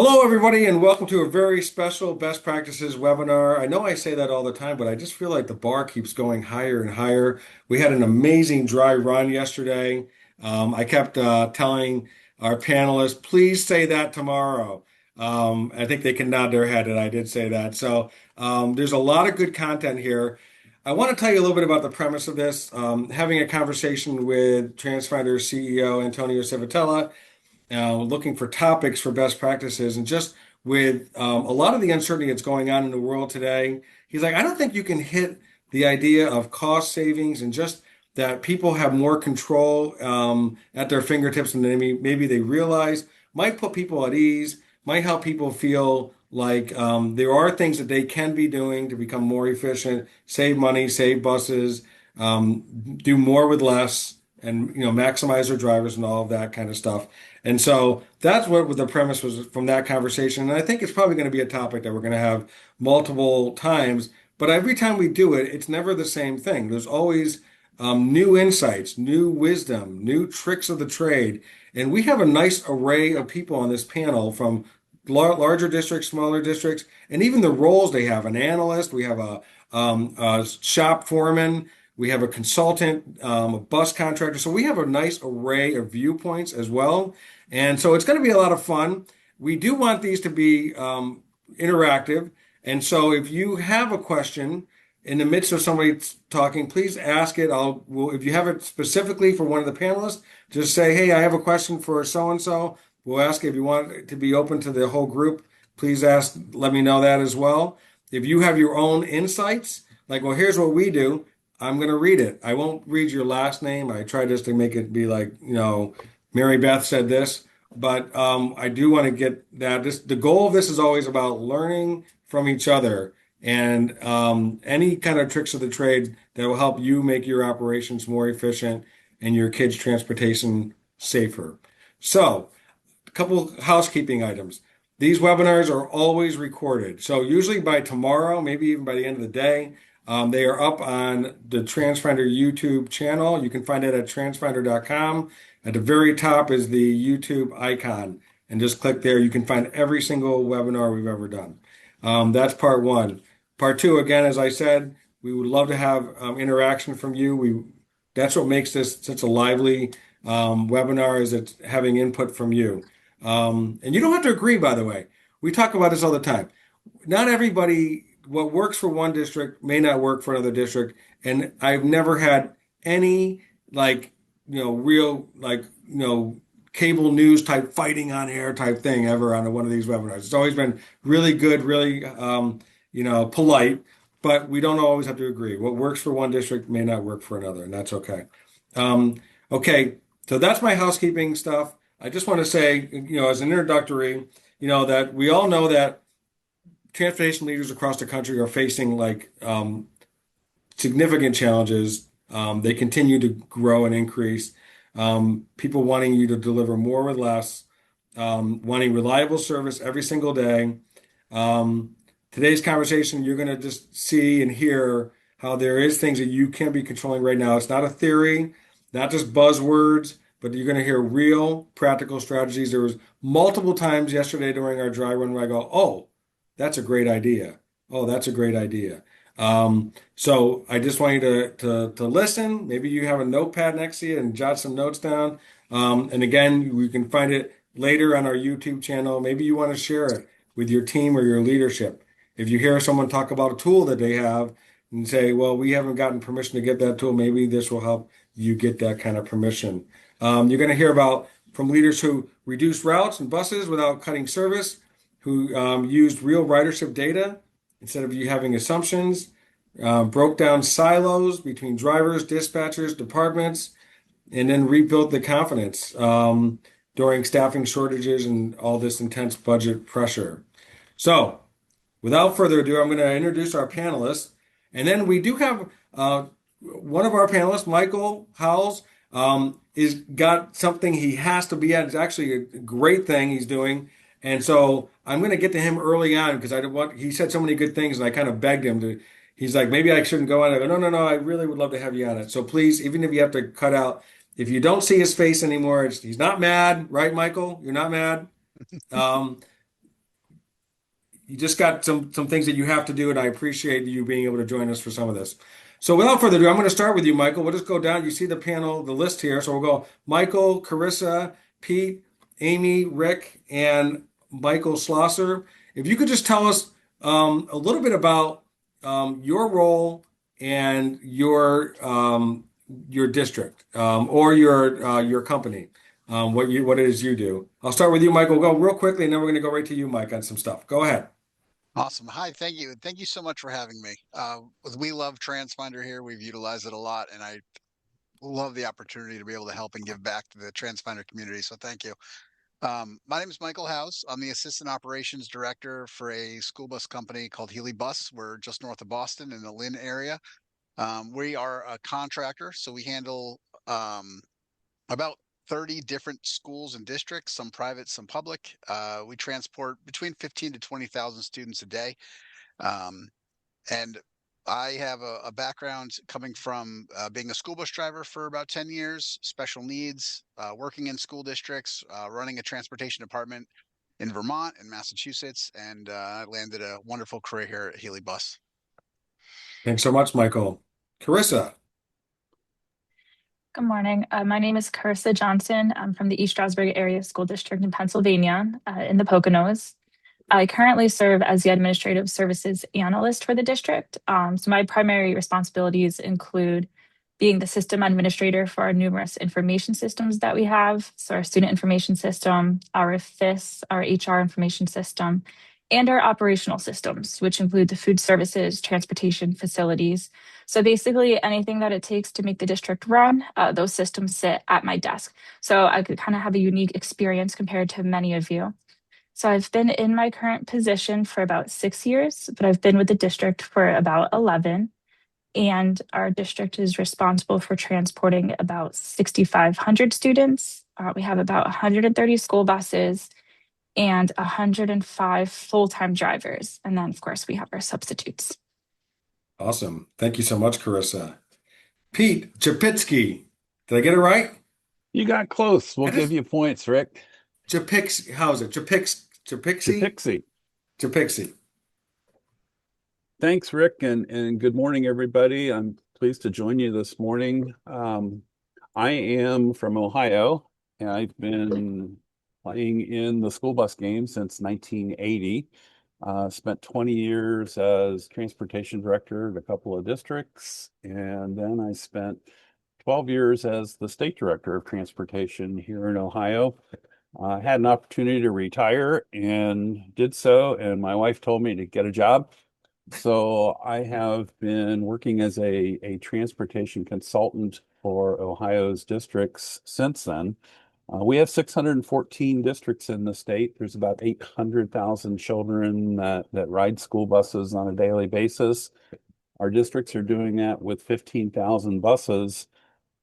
Hello, everybody, and welcome to a very special best practices webinar. I know I say that all the time, but I just feel like the bar keeps going higher and higher. We had an amazing dry run yesterday. I kept telling our panelists, please say that tomorrow. I think they can nod their head, and I did say that. So there's a lot of good content here. I want to tell you a little bit about the premise of this. Having a conversation with Transfinder CEO Antonio Civitella, looking for topics for best practices. And just with a lot of the uncertainty that's going on in the world today, he's like, I don't think you can hit the idea of cost savings and just that people have more control at their fingertips than maybe they realize, might put people at ease, might help people feel like there are things that they can be doing to become more efficient, save money, save buses, do more with less, and maximize their drivers and all of that kind of stuff. And so that's what the premise was from that conversation. And I think it's probably going to be a topic that we're going to have multiple times. But every time we do it, it's never the same thing. There's always new insights, new wisdom, new tricks of the trade. And we have a nice array of people on this panel from larger districts, smaller districts, and even the roles they have. An analyst, we have a shop foreman, we have a consultant, a bus contractor. So we have a nice array of viewpoints as well. And so it's going to be a lot of fun. We do want these to be interactive. And so if you have a question in the midst of somebody talking, please ask it. If you have it specifically for one of the panelists, just say, hey, I have a question for so-and-so. We'll ask if you want it to be open to the whole group. Please ask, let me know that as well. If you have your own insights, like, well, here's what we do. I'm going to read it. I won't read your last name. I try just to make it be like, Mary Beth said this, but I do want to get that. The goal of this is always about learning from each other and any kind of tricks of the trade that will help you make your operations more efficient and your kids' transportation safer. So, a couple housekeeping items. These webinars are always recorded. So usually by tomorrow, maybe even by the end of the day, they are up on the Transfinder YouTube channel. You can find it at transfinder.com. At the very top is the YouTube icon, and just click there. You can find every single webinar we've ever done. That's part one. Part two, again, as I said, we would love to have interaction from you. That's what makes this such a lively webinar, is it's having input from you. And you don't have to agree, by the way. We talk about this all the time. Not everybody, what works for one district may not work for another district. And I've never had any real cable news type fighting on air type thing ever on one of these webinars. It's always been really good, really polite, but we don't always have to agree. What works for one district may not work for another, and that's okay. Okay, so that's my housekeeping stuff. I just want to say, as an introductory, that we all know that transportation leaders across the country are facing significant challenges. They continue to grow and increase. People wanting you to deliver more with less, wanting reliable service every single day. Today's conversation, you're going to just see and hear how there is things that you can be controlling right now. It's not a theory, not just buzzwords, but you're going to hear real practical strategies. There was multiple times yesterday during our dry run where I go, oh, that's a great idea. Oh, that's a great idea. So I just want you to listen. Maybe you have a notepad next to you and jot some notes down. And again, we can find it later on our YouTube channel. Maybe you want to share it with your team or your leadership. If you hear someone talk about a tool that they have and say, well, we haven't gotten permission to get that tool, maybe this will help you get that kind of permission. You're going to hear about from leaders who reduced routes and buses without cutting service, who used real ridership data instead of you having assumptions, broke down silos between drivers, dispatchers, departments, and then rebuilt the confidence during staffing shortages and all this intense budget pressure. So, without further ado, I'm going to introduce our panelists. And then we do have one of our panelists, Michael Howells, is got something he has to be at. It's actually a great thing he's doing. And so I'm going to get to him early on because he said so many good things and I kind of begged him to, he's like, maybe I shouldn't go on. I go, no, I really would love to have you on it. So please, even if you have to cut out, if you don't see his face anymore, he's not mad, right, Michael? You're not mad. Um, you just got some things that you have to do, and I appreciate you being able to join us for some of this. So without further ado, I'm going to start with you, Michael. We'll just go down. You see the panel, the list here. So we'll go Michael, Carissa, Pete, Amy, Rick, and Michael Schlosser. If you could just tell us a little bit about your role and your district or your company, what it is you do. I'll start with you, Michael. We'll go real quickly, and then we're going to go right to you, Mike, on some stuff. Go ahead. Awesome. Hi, thank you. Thank you so much for having me. We love Transfinder here. We've utilized it a lot, and I love the opportunity to be able to help and give back to the Transfinder community. So thank you. My name is Michael House. I'm the Assistant Operations Director for a school bus company called Healy Bus. We're just north of Boston in the Lynn area. We are a contractor, so we handle about 30 different schools and districts, some private, some public. We transport between 15 to 20,000 students a day. Um, and I have a background coming from being a school bus driver for about 10 years, special needs, working in school districts, running a transportation department in Vermont and Massachusetts, and I landed a wonderful career here at Healy Bus. Thanks so much, Michael. Carissa. Good morning. My name is Carissa Johnson. I'm from the East Stroudsburg Area School District in Pennsylvania, in the Poconos. I currently serve as the Administrative Services Analyst for the district. So my primary responsibilities include being the system administrator for our numerous information systems that we have. So our student information system, our FIS, our HR information system, and our operational systems, which include the food services, transportation facilities. So basically anything that it takes to make the district run, those systems sit at my desk. So I could kind of have a unique experience compared to many of you. So I've been in my current position for about 6 years, but I've been with the district for about 11. And our district is responsible for transporting about 6,500 students. We have about 130 school buses and 105 full-time drivers. And then, of course, we have our substitutes. Awesome. Thank you so much, Carissa. Pete Chapitsky. Did I get it right? You got close. We'll I give just you points, Rick. Chapix. How is it? Chapixie? Japixie. Chapixie. Thanks, Rick, and good morning, everybody. I'm pleased to join you this morning. I am from Ohio, and I've been playing in the school bus game since 1980. Spent 20 years as transportation director at a couple of districts, and then I spent 12 years as the state director of transportation here in Ohio. I had an opportunity to retire and did so, and my wife told me to get a job. So I have been working as a transportation consultant for Ohio's districts since then. We have 614 districts in the state. There's about 800,000 children that ride school buses on a daily basis. Our districts are doing that with 15,000 buses.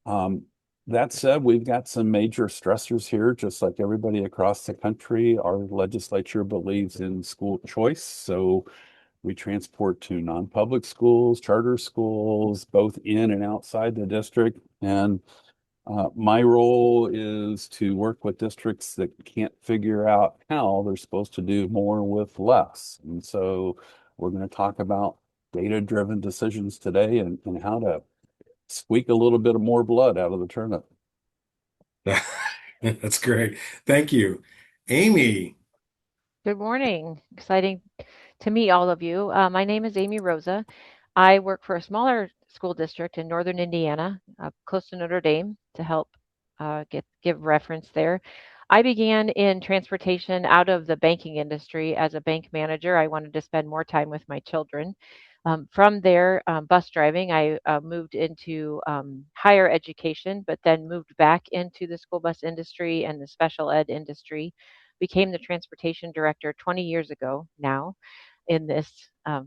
Um, that said, we've got some major stressors here, just like everybody across the country. Our legislature believes in school choice, so we transport to non-public schools, charter schools, both in and outside the district. And my role is to work with districts that can't figure out how they're supposed to do more with less. And so we're going to talk about data-driven decisions today and how to squeak a little bit of more blood out of the turnip. That's great. Thank you. Amy. Good morning. Exciting to meet all of you. My name is Amy Rosa. I work for a smaller school district in northern Indiana, close to Notre Dame, to help give reference there. I began in transportation out of the banking industry as a bank manager. I wanted to spend more time with my children. From there, bus driving, I moved into higher education, but then moved back into the school bus industry and the special ed industry. Became the transportation director 20 years ago now in this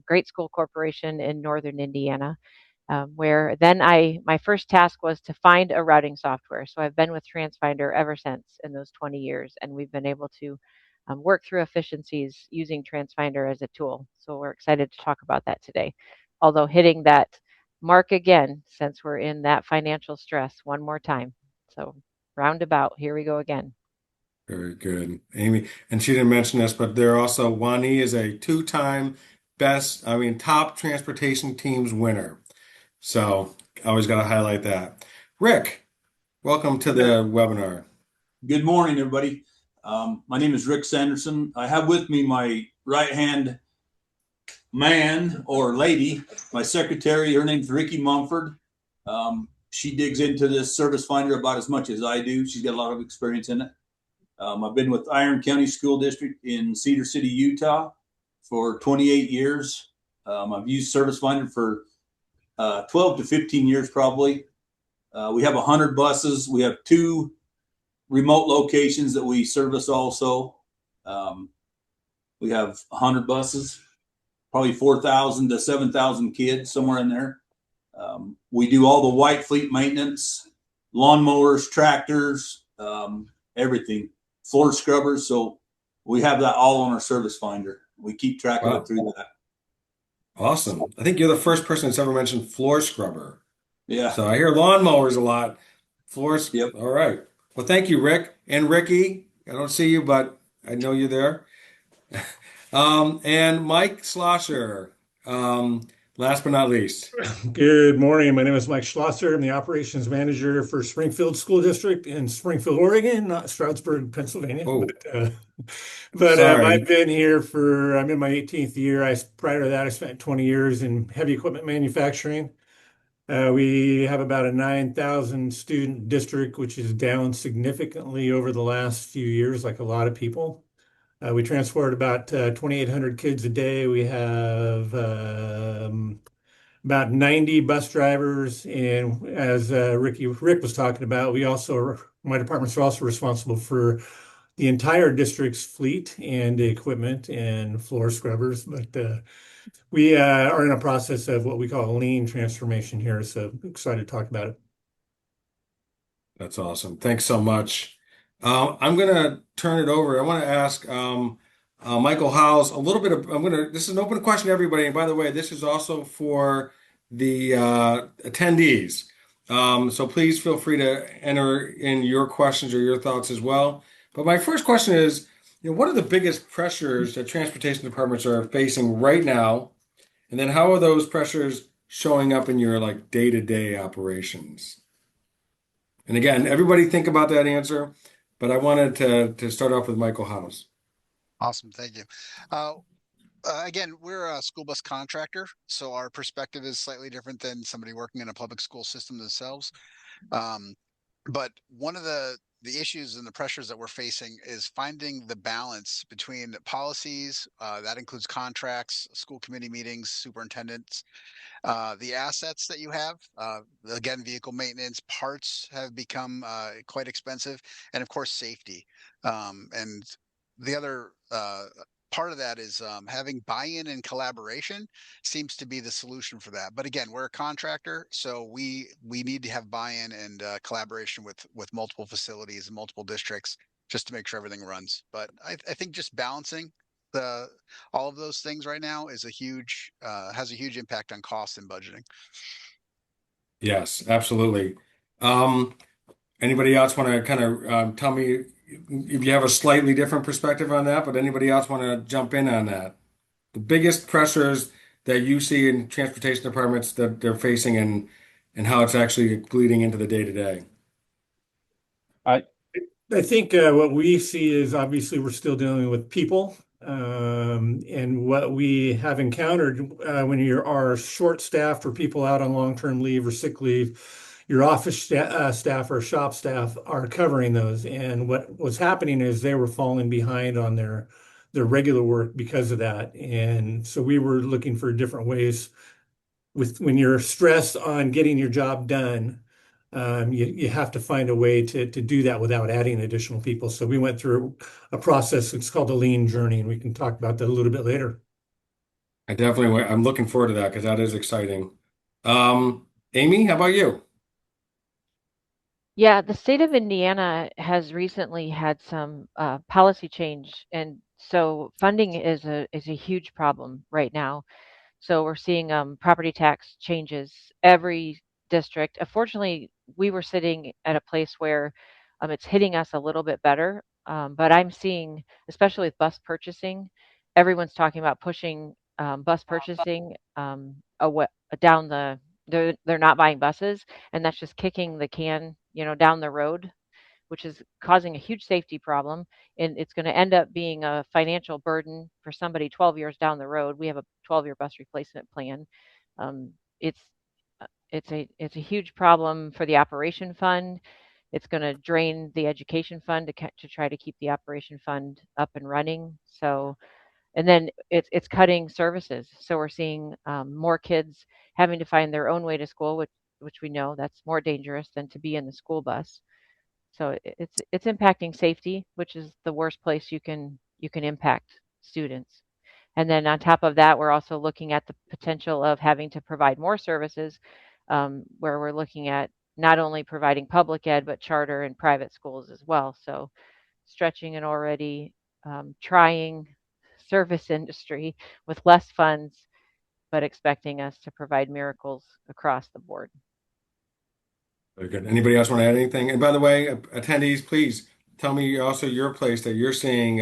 great school corporation in northern Indiana. Where then my first task was to find a routing software. So I've been with Transfinder ever since in those 20 years, and we've been able to work through efficiencies using Transfinder as a tool. So we're excited to talk about that today. Although hitting that mark again, since we're in that financial stress one more time. So roundabout, here we go again. Very good, Amy. And she didn't mention this, but they're also Wani is a two-time top transportation teams winner. So always got to highlight that. Rick, welcome to Yeah. the webinar. Good morning, everybody. My name is Rick Sanderson. I have with me my right-hand man or lady, my secretary. Her name's Ricky Mumford. She digs into this service finder about as much as I do. She's got a lot of experience in it. I've been with Iron County School District in Cedar City, Utah for 28 years. I've used service finder for 12 to 15 years probably. We have 100 buses. We have 2 remote locations that we service also. We have 100 buses, probably 4,000 to 7,000 kids, somewhere in there. We do all the white fleet maintenance, lawnmowers, tractors, everything, floor scrubbers. So we have that all on our service finder. We keep track of Wow, it through that. awesome. I think you're the first person that's ever mentioned floor scrubber. Yeah. So I hear lawnmowers a lot. Floors, Yep. all right. Well, thank you, Rick and Ricky. I don't see you, but I know you're there. And Mike Slosher, last but not least. Good morning. My name is Mike Schlosser. I'm the operations manager for Springfield School District in Springfield, Oregon, not Stroudsburg, Pennsylvania. Oh, I've sorry. been here I'm in my 18th year. Prior to that, I spent 20 years in heavy equipment manufacturing. We have about a 9,000 student district, which is down significantly over the last few years, like a lot of people. We transport about 2,800 kids a day. We have about 90 bus drivers, and as Rick was talking about, my departments are also responsible for the entire district's fleet and equipment and floor scrubbers. But we are in a process of what we call a lean transformation here, so excited to talk about it. That's awesome. Thanks so much. I'm gonna turn it over. I want to ask Michael Howes a little bit of. This is an open question to everybody. And by the way, this is also for the attendees. So please feel free to enter in your questions or your thoughts as well. But my first question is, what are the biggest pressures that transportation departments are facing right now? And then how are those pressures showing up in your like day-to-day operations? And again, everybody think about that answer, but I wanted to start off with Michael House. Awesome. Thank you. Uh, again, we're a school bus contractor, so our perspective is slightly different than somebody working in a public school system themselves. Um, but one of the issues and the pressures that we're facing is finding the balance between policies, that includes contracts, school committee meetings, superintendents, the assets that you have. Again, vehicle maintenance, parts have become quite expensive, and of course, safety. And the other part of that is having buy-in and collaboration seems to be the solution for that. But again, we're a contractor, so we need to have buy-in and collaboration with multiple facilities and multiple districts just to make sure everything runs. But I think just balancing the all of those things right now is a huge has a huge impact on cost and budgeting. Yes, absolutely. Um, Anybody else want to kind of tell me if you have a slightly different perspective on that, but anybody else want to jump in on that? The biggest pressures that you see in transportation departments that they're facing and how it's actually bleeding into the day to day. I I think what we see is obviously we're still dealing with people. And what we have encountered when you are short-staffed or people out on long-term leave or sick leave, your staff or shop staff are covering those. And what was happening is they were falling behind on their regular work because of that. And so we were looking for different ways when you're stressed on getting your job done, you have to find a way to do that without adding additional people. So we went through a process. It's called the lean journey, and we can talk about that a little bit later. I'm looking forward to that because that is exciting. Amy, how about you? Yeah, the state of Indiana has recently had some policy change, and so funding is a huge problem right now. So we're seeing property tax changes every district. Unfortunately, we were sitting at a place where it's hitting us a little bit better But I'm seeing, especially with bus purchasing, everyone's talking about pushing bus purchasing away, down the. They're not buying buses, and that's just kicking the can, down the road, which is causing a huge safety problem. And it's going to end up being a financial burden for somebody 12 years down the road. We have a 12-year bus replacement plan. Um, it's it's a huge problem for the operation fund. It's going to drain the education fund to try to keep the operation fund up and running. So, and then it's cutting services. So we're seeing more kids having to find their own way to school, which we know that's more dangerous than to be in the school bus. So it's impacting safety, which is the worst place you can impact students. And then on top of that, we're also looking at the potential of having to provide more services, where we're looking at not only providing public ed but charter and private schools as well. So stretching an already trying service industry with less funds, but expecting us to provide miracles across the board. Very good. Anybody else want to add anything? And by the way, attendees, please tell me also your place that you're seeing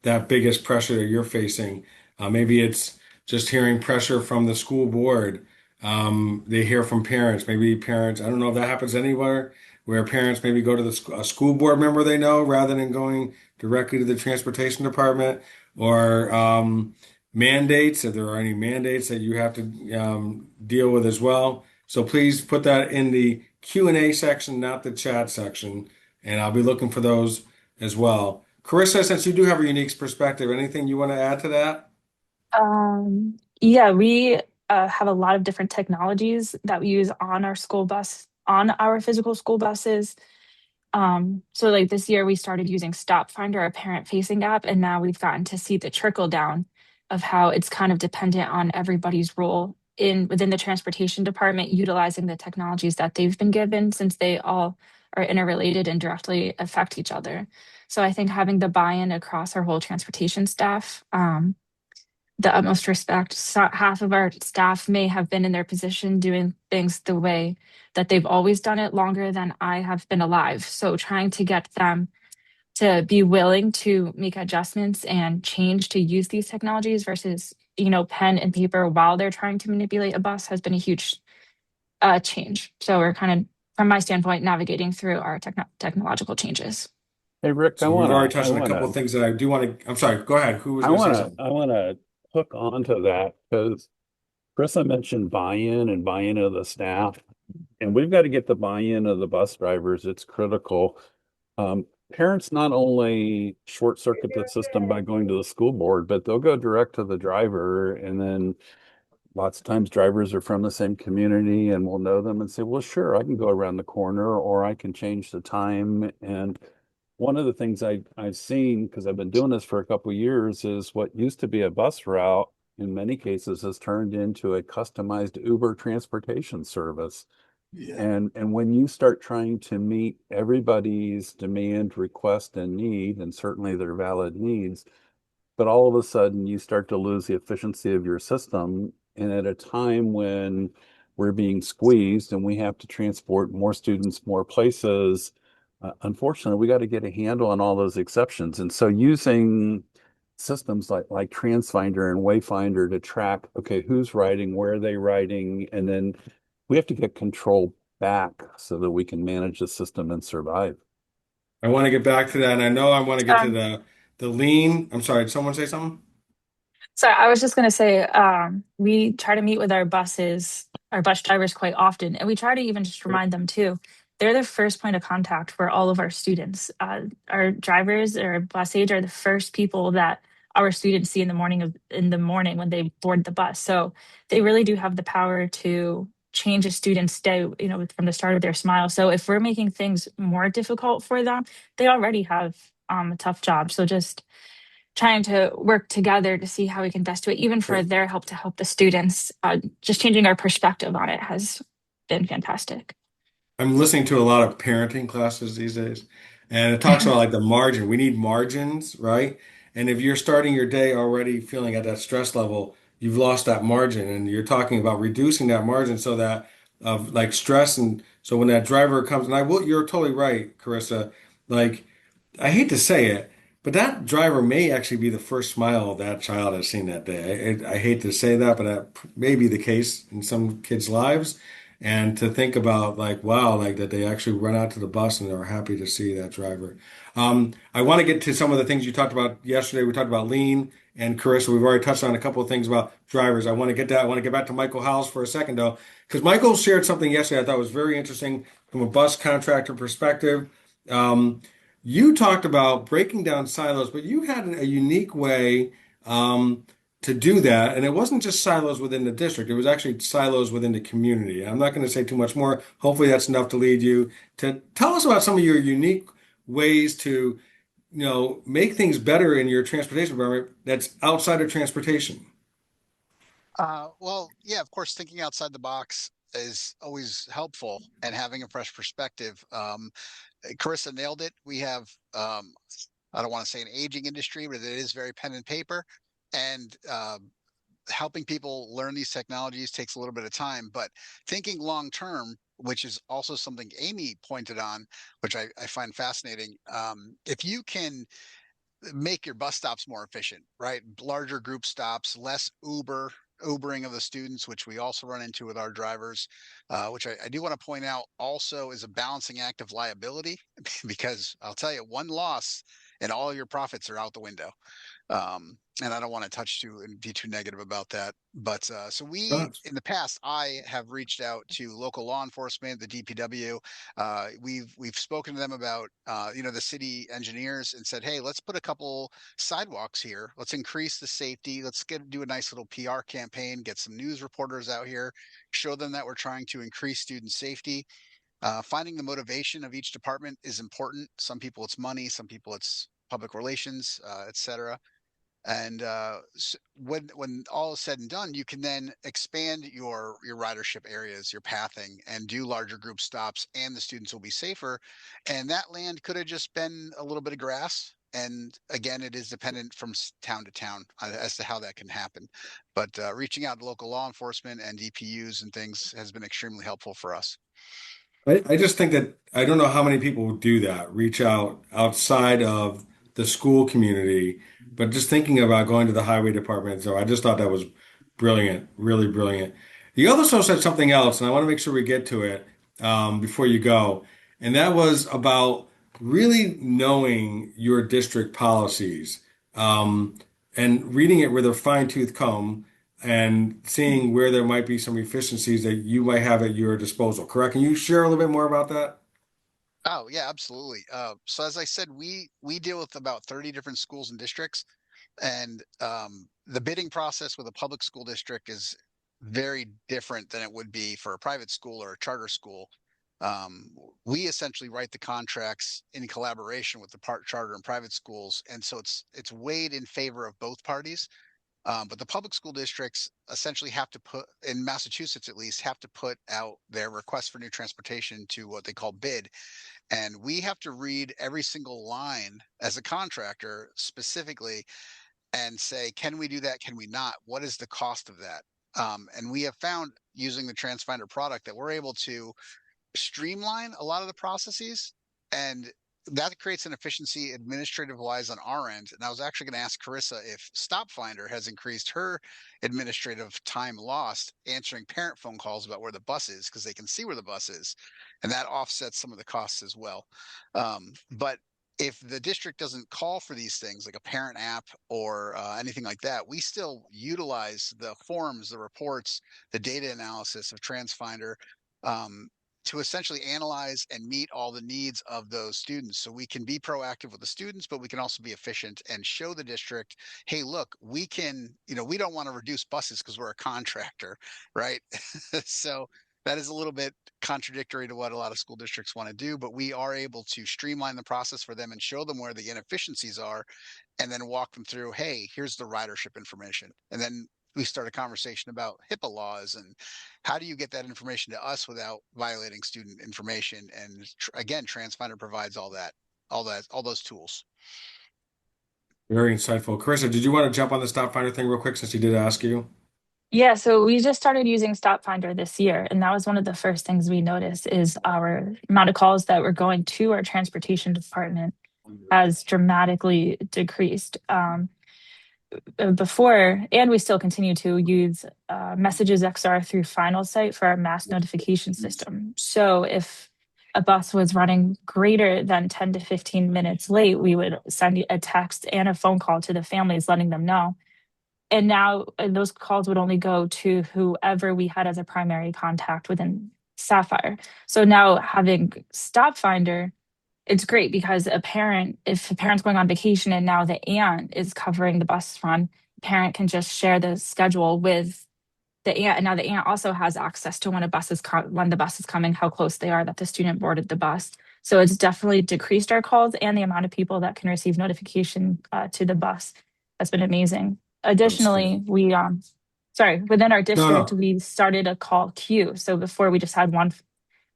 that biggest pressure that you're facing. Maybe it's just hearing pressure from the school board. They hear from parents. Maybe parents, I don't know if that happens anywhere, where parents maybe go to a school board member they know rather than going directly to the transportation department, or mandates, if there are any mandates that you have to deal with as well. So please put that in the Q&A section, not the chat section, and I'll be looking for those as well. Carissa, since you do have a unique perspective, anything you want to add to that? Yeah, we have a lot of different technologies that we use on our school bus, on our physical school buses. So like this year we started using Stop Finder, our parent facing app, and now we've gotten to see the trickle down of how it's kind of dependent on everybody's role in within the transportation department, utilizing the technologies that they've been given, since they all are interrelated and directly affect each other. So I think having the buy-in across our whole transportation staff, the utmost respect. So half of our staff may have been in their position doing things the way that they've always done it longer than I have been alive. So trying to get them to be willing to make adjustments and change to use these technologies versus, pen and paper while they're trying to manipulate a bus has been a huge change. So we're kind of, from my standpoint, navigating through our technological changes. Hey Rick, So we've already touched on a couple of things that I do want to. I'm sorry, go ahead. Who was going to say something? I wanna hook onto that because Krista mentioned buy-in and buy-in of the staff, and we've got to get the buy-in of the bus drivers. It's critical. Parents not only short circuit the system by going to the school board, but they'll go direct to the driver, and then lots of times drivers are from the same community and we'll know them and say, well, sure, I can go around the corner or I can change the time. And one of the things I've seen, because I've been doing this for a couple of years, is what used to be a bus route in many cases has turned into a customized Uber transportation service. Yeah. And when you start trying to meet everybody's demand, request, and need, and certainly their valid needs, but all of a sudden you start to lose the efficiency of your system. And at a time when we're being squeezed and we have to transport more students, more places, unfortunately, we got to get a handle on all those exceptions. And so using systems like Transfinder and Wayfinder to track, okay, who's riding, where are they riding, and then we have to get control back so that we can manage the system and survive. I want to get back to that, and I know I want to get to Um, the lean. I'm sorry, did someone say something? So I was just going to say, we try to meet with our bus drivers quite often, and we try to even just remind them too. They're the first point of contact for all of our students. Our drivers or bus aides are the first people that our students see in the morning when they board the bus. So they really do have the power to change a student's day, from the start of their smile. So if we're making things more difficult for them, they already have a tough job. So just trying to work together to see how we can best do it, even for their help to help the students. Just changing our perspective on it has been fantastic. I'm listening to a lot of parenting classes these days, and it talks about like the margin. We need margins, right? And if you're starting your day already feeling at that stress level, you've lost that margin, and you're talking about reducing that margin so that of like stress. And so when that driver comes, and you're totally right, Carissa. Like I hate to say it, but that driver may actually be the first smile that child has seen that day. I hate to say that, but that may be the case in some kids' lives. And to think about like, wow, like that they actually run out to the bus and they're happy to see that driver. I want to get to some of the things you talked about yesterday. We talked about lean and Carissa. We've already touched on a couple of things about drivers. I want to get that. I want to get back to Michael Howes for a second though, because Michael shared something yesterday I thought was very interesting from a bus contractor perspective. Um, you talked about breaking down silos, but you had a unique way to do that. And it wasn't just silos within the district, it was actually silos within the community. I'm not going to say too much more. Hopefully, that's enough to lead you to tell us about some of your unique ways to, make things better in your transportation environment that's outside of transportation. Well, yeah, of course, thinking outside the box is always helpful and having a fresh perspective. Carissa nailed it. We have, I don't want to say an aging industry, but it is very pen and paper. And helping people learn these technologies takes a little bit of time. But thinking long term, which is also something Amy pointed on, which I find fascinating. If you can make your bus stops more efficient, right? Larger group stops, less Ubering of the students, which we also run into with our drivers, which I do want to point out also is a balancing act of liability, because I'll tell you, one loss and all your profits are out the window. And I don't want to touch too and be too negative about that. But so in the past, I have reached out to local law enforcement, the DPW. We've spoken to them about the city engineers and said, hey, let's put a couple sidewalks here. Let's increase the safety. Let's do a nice little PR campaign, get some news reporters out here, show them that we're trying to increase student safety. Finding the motivation of each department is important. Some people it's money, some people it's public relations, etc. And when all is said and done, you can then expand your ridership areas, your pathing, and do larger group stops, and the students will be safer. And that land could have just been a little bit of grass. And again, it is dependent from town to town as to how that can happen. But reaching out to local law enforcement and DPUs and things has been extremely helpful for us. I just think that I don't know how many people would do that, reach out outside of the school community, but just thinking about going to the highway department. So I just thought that was brilliant, really brilliant. You also said something else, and I want to make sure we get to it before you go. And that was about really knowing your district policies and reading it with a fine-tooth comb and seeing where there might be some efficiencies that you might have at your disposal. Correct? Can you share a little bit more about that? Oh yeah, absolutely. So as I said, we deal with about 30 different schools and districts, and the bidding process with a public school district is very different than it would be for a private school or a charter school. We essentially write the contracts in collaboration with the charter and private schools, and so it's weighed in favor of both parties. But the public school districts essentially have to put, in Massachusetts at least, have to put out their request for new transportation to what they call bid. And we have to read every single line as a contractor specifically and say, can we do that? Can we not? What is the cost of that? And we have found using the Transfinder product that we're able to streamline a lot of the processes, and that creates an efficiency administrative wise on our end. And I was actually going to ask Carissa if StopFinder has increased her administrative time lost answering parent phone calls about where the bus is, because they can see where the bus is, and that offsets some of the costs as well. But if the district doesn't call for these things like a parent app or anything like that, we still utilize the forms, the reports, the data analysis of Transfinder um, to essentially analyze and meet all the needs of those students. So we can be proactive with the students, but we can also be efficient and show the district, hey, look, we can, we don't want to reduce buses because we're a contractor, right? So that is a little bit contradictory to what a lot of school districts want to do, but we are able to streamline the process for them and show them where the inefficiencies are, and then walk them through, hey, here's the ridership information. And then we start a conversation about HIPAA laws and how do you get that information to us without violating student information. And again, Transfinder provides all those tools. Very insightful. Carissa, did you want to jump on the Stop Finder thing real quick since he did ask you? Yeah, so we just started using StopFinder this year, and that was one of the first things we noticed is our amount of calls that were going to our transportation department has dramatically decreased. Before, and we still continue to use Messages XR through Final Site for our mass notification system. So if a bus was running greater than 10 to 15 minutes late, we would send a text and a phone call to the families letting them know. And now those calls would only go to whoever we had as a primary contact within Sapphire. So now having Stop Finder, it's great because if a parent's going on vacation and now the aunt is covering the bus run, parent can just share the schedule with the aunt. And now the aunt also has access to when when the bus is coming, how close they are that the student boarded the bus. So it's definitely decreased our calls and the amount of people that can receive notification to the bus. That's been amazing. Additionally, within our No, district, no. we started a call queue. So before we just had one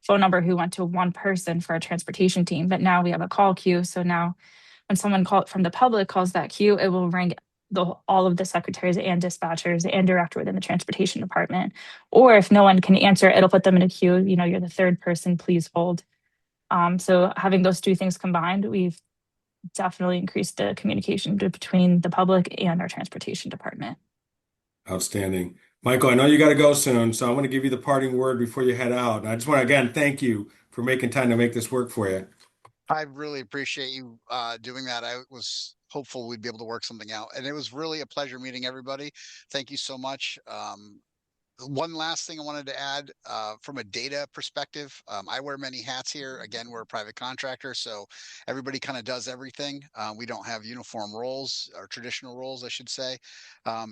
phone number who went to one person for a transportation team, but now we have a call queue. So now when someone from the public calls that queue, it will ring all of the secretaries and dispatchers and director within the transportation department. Or if no one can answer, it'll put them in a queue. You're the third person, please hold. So having those two things combined, we've definitely increased the communication between the public and our transportation department. Outstanding. Michael, I know you got to go soon, so I'm going to give you the parting word before you head out. And I just want to again thank you for making time to make this work for you. I really appreciate you doing that. I was hopeful we'd be able to work something out, and it was really a pleasure meeting everybody. Thank you so much. One last thing I wanted to add from a data perspective, I wear many hats here. Again, we're a private contractor, so everybody kind of does everything. We don't have uniform roles or traditional roles, I should say.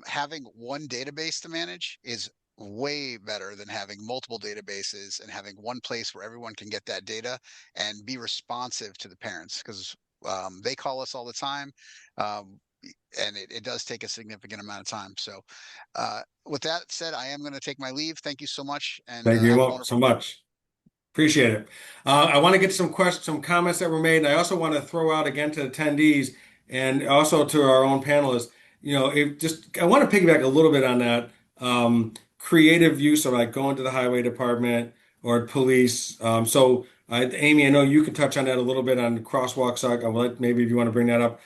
Having one database to manage is way better than having multiple databases and having one place where everyone can get that data and be responsive to the parents, because they call us all the time. Um, and it does take a significant amount of time. So with that said, I am going to take my leave. Thank you so much, and Thank you have a so wonderful day. much. Appreciate it. I want to get some questions, some comments that were made, and I also want to throw out again to attendees and also to our own panelists. I want to piggyback a little bit on that creative use of like going to the highway department or police. Amy, I know you can touch on that a little bit on the crosswalk side. Maybe if you want to bring that up.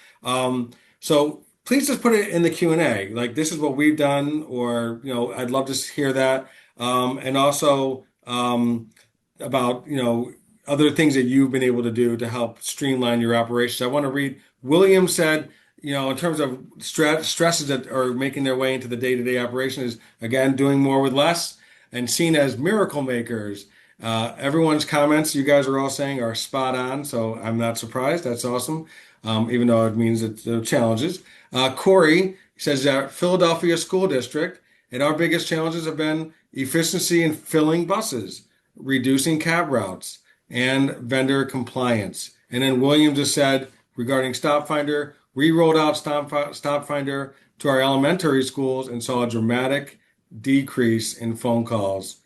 So please just put it in the Q&A. Like this is what we've done, or I'd love to hear that. And also. About other things that you've been able to do to help streamline your operations. I want to read. William said, in terms of stresses that are making their way into the day-to-day operation is again doing more with less and seen as miracle makers. Everyone's comments you guys are all saying are spot on, so I'm not surprised. That's awesome, even though it means it's challenges. Corey says that Philadelphia School District and our biggest challenges have been efficiency in filling buses, reducing cab routes, and vendor compliance. And then William just said regarding Stop Finder, we rolled out Stop Finder to our elementary schools and saw a dramatic decrease in phone calls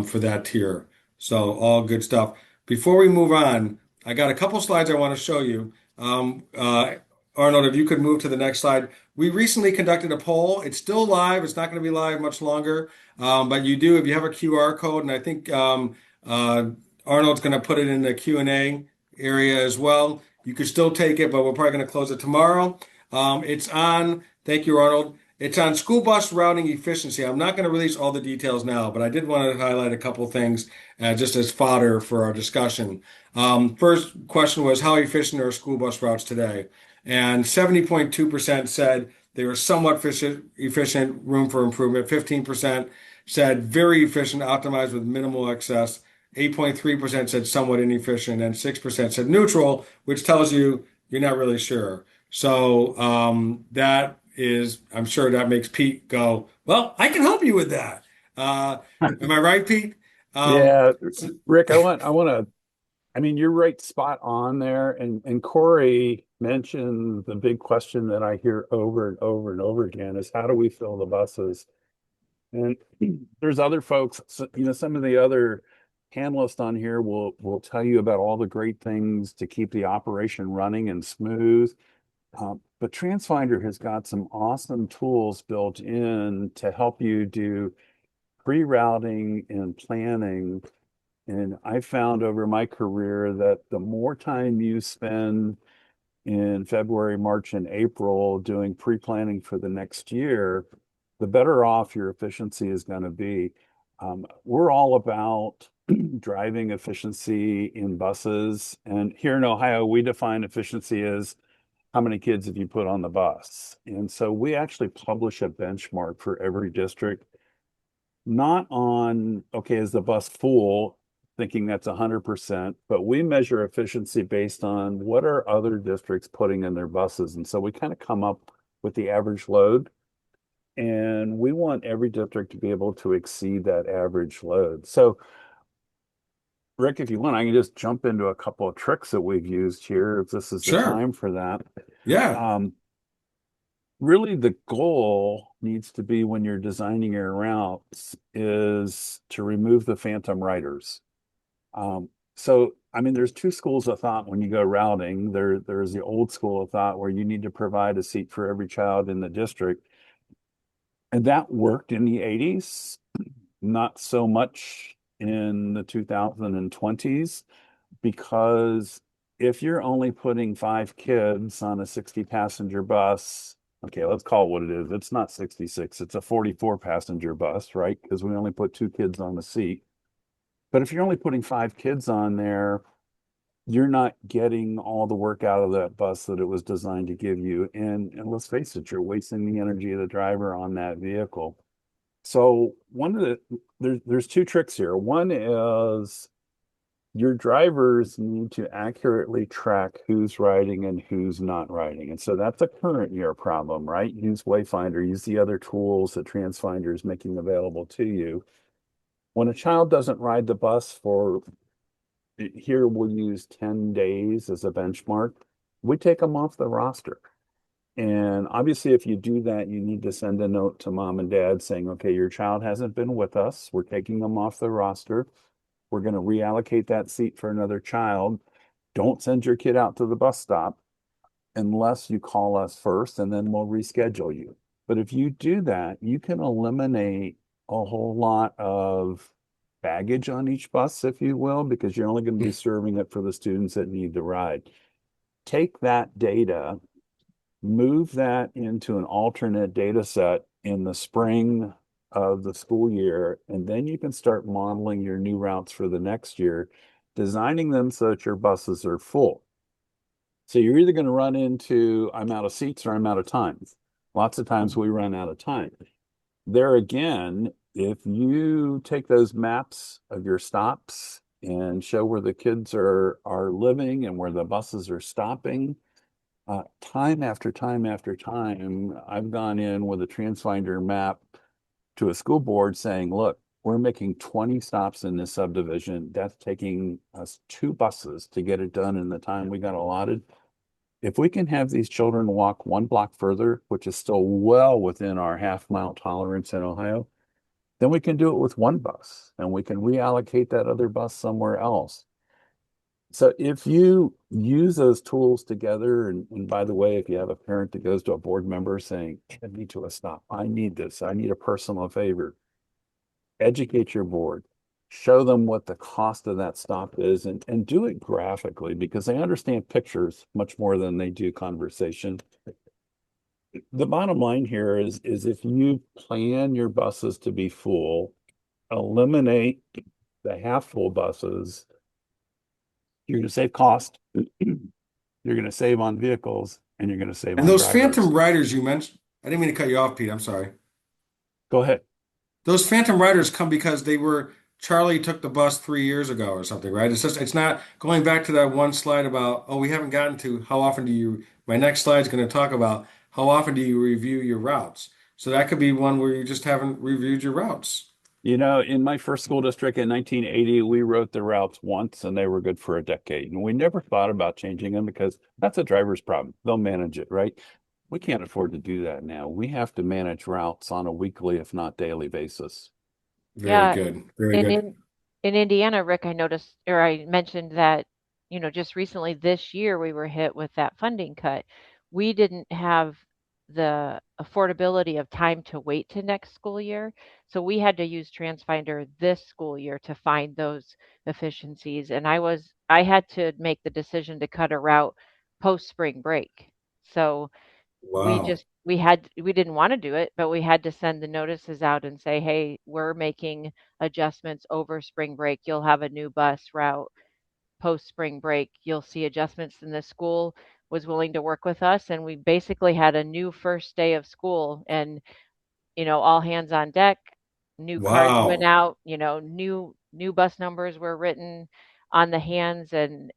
for that tier. So all good stuff. Before we move on, I got a couple slides I want to show you. Arnold, if you could move to the next slide. We recently conducted a poll. It's still live. It's not going to be live much longer. But if you have a QR code, and I think Arnold's going to put it in the Q&A area as well. You could still take it, but we're probably going to close it tomorrow. Thank you, Arnold. It's on school bus routing efficiency. I'm not going to release all the details now, but I did want to highlight a couple things just as fodder for our discussion. First question was, how efficient are school bus routes today? And 70.2% said they were somewhat efficient, room for improvement. 15% said very efficient, optimized with minimal excess. 8.3% said somewhat inefficient, and 6% said neutral, which tells you you're not really sure. So I'm sure that makes Pete go, well, I can help you with that. Am I right, Pete? Yeah, Rick, I mean, you're right, spot on there. And Corey mentioned the big question that I hear over and over and over again is how do we fill the buses? And there's other folks, some of the other panelists on here will tell you about all the great things to keep the operation running and smooth. But Transfinder has got some awesome tools built in to help you do pre-routing and planning. And I found over my career that the more time you spend in February, March, and April doing pre-planning for the next year, the better off your efficiency is going to be. We're all about driving efficiency in buses. And here in Ohio, we define efficiency as how many kids have you put on the bus? And so we actually publish a benchmark for every district, not on, okay, is the bus full, thinking that's 100%, but we measure efficiency based on what are other districts putting in their buses. And so we kind of come up with the average load. And we want every district to be able to exceed that average load. So, Rick, if you want, I can just jump into a couple of tricks that we've used here, if this is the Sure. time for that. Yeah. Um, Really, the goal needs to be when you're designing your routes is to remove the phantom riders. So, I mean, there's two schools of thought when you go routing. There's the old school of thought where you need to provide a seat for every child in the district. And that worked in the 80s, not so much in the 2020s, because if you're only putting 5 kids on a 60 passenger bus, okay, let's call it what it is. It's not 66, it's a 44 passenger bus, right? Because we only put 2 kids on the seat. But if you're only putting 5 kids on there, you're not getting all the work out of that bus that it was designed to give you. And let's face it, you're wasting the energy of the driver on that vehicle. So one of there's two tricks here. One is your drivers need to accurately track who's riding and who's not riding. And so that's a current year problem, right? Use Wayfinder, use the other tools that Transfinder is making available to you. When a child doesn't ride the bus for, here we'll use 10 days as a benchmark, we take them off the roster. And obviously, if you do that, you need to send a note to mom and dad saying, okay, your child hasn't been with us. We're taking them off the roster. We're going to reallocate that seat for another child. Don't send your kid out to the bus stop unless you call us first, and then we'll reschedule you. But if you do that, you can eliminate a whole lot of baggage on each bus, if you will, because you're only going to be serving it for the students that need the ride. Take that data, move that into an alternate data set in the spring of the school year, and then you can start modeling your new routes for the next year, designing them so that your buses are full. So you're either going to run into I'm out of seats or I'm out of time. Lots of times we run out of time. There again, if you take those maps of your stops and show where the kids are living and where the buses are stopping, time after time after time, I've gone in with a Transfinder map to a school board saying, look, we're making 20 stops in this subdivision. That's taking us 2 buses to get it done in the time we got allotted. If we can have these children walk 1 block further, which is still well within our half-mile tolerance in Ohio, then we can do it with 1 bus and we can reallocate that other bus somewhere else. So if you use those tools together, and by the way, if you have a parent that goes to a board member saying, "Get me to a stop. I need this. I need a personal favor," educate your board, show them what the cost of that stop is, and do it graphically because they understand pictures much more than they do conversation. The bottom line here is if you plan your buses to be full, eliminate the half full buses, you're going to save cost, you're going to save on vehicles, and you're going to save And on those drivers. phantom riders you mentioned, I didn't mean to cut you off, Pete. I'm sorry. Go ahead. Those phantom riders come because they were Charlie took the bus 3 years ago or something, right? It's just it's not going back to that one slide about, oh, we haven't gotten to how often do you, my next slide is going to talk about how often do you review your routes. So that could be one where you just haven't reviewed your routes. You know, in my first school district in 1980, we wrote the routes once and they were good for a decade. And we never thought about changing them because that's a driver's problem. They'll manage it, right? We can't afford to do that now. We have to manage routes on a weekly, if not daily basis. Very Yeah, good. Very and good. in Indiana, Rick, I noticed or I mentioned that, just recently this year we were hit with that funding cut. We didn't have the affordability of time to wait to next school year. So we had to use Transfinder this school year to find those efficiencies. And I had to make the decision to cut a route post spring break. So Wow. we didn't want to do it, but we had to send the notices out and say, hey, we're making adjustments over spring break. You'll have a new bus route post spring break. You'll see adjustments, and the school was willing to work with us, and we basically had a new first day of school, and all hands on deck. New cards went Wow. out, new bus numbers were written on the hands, and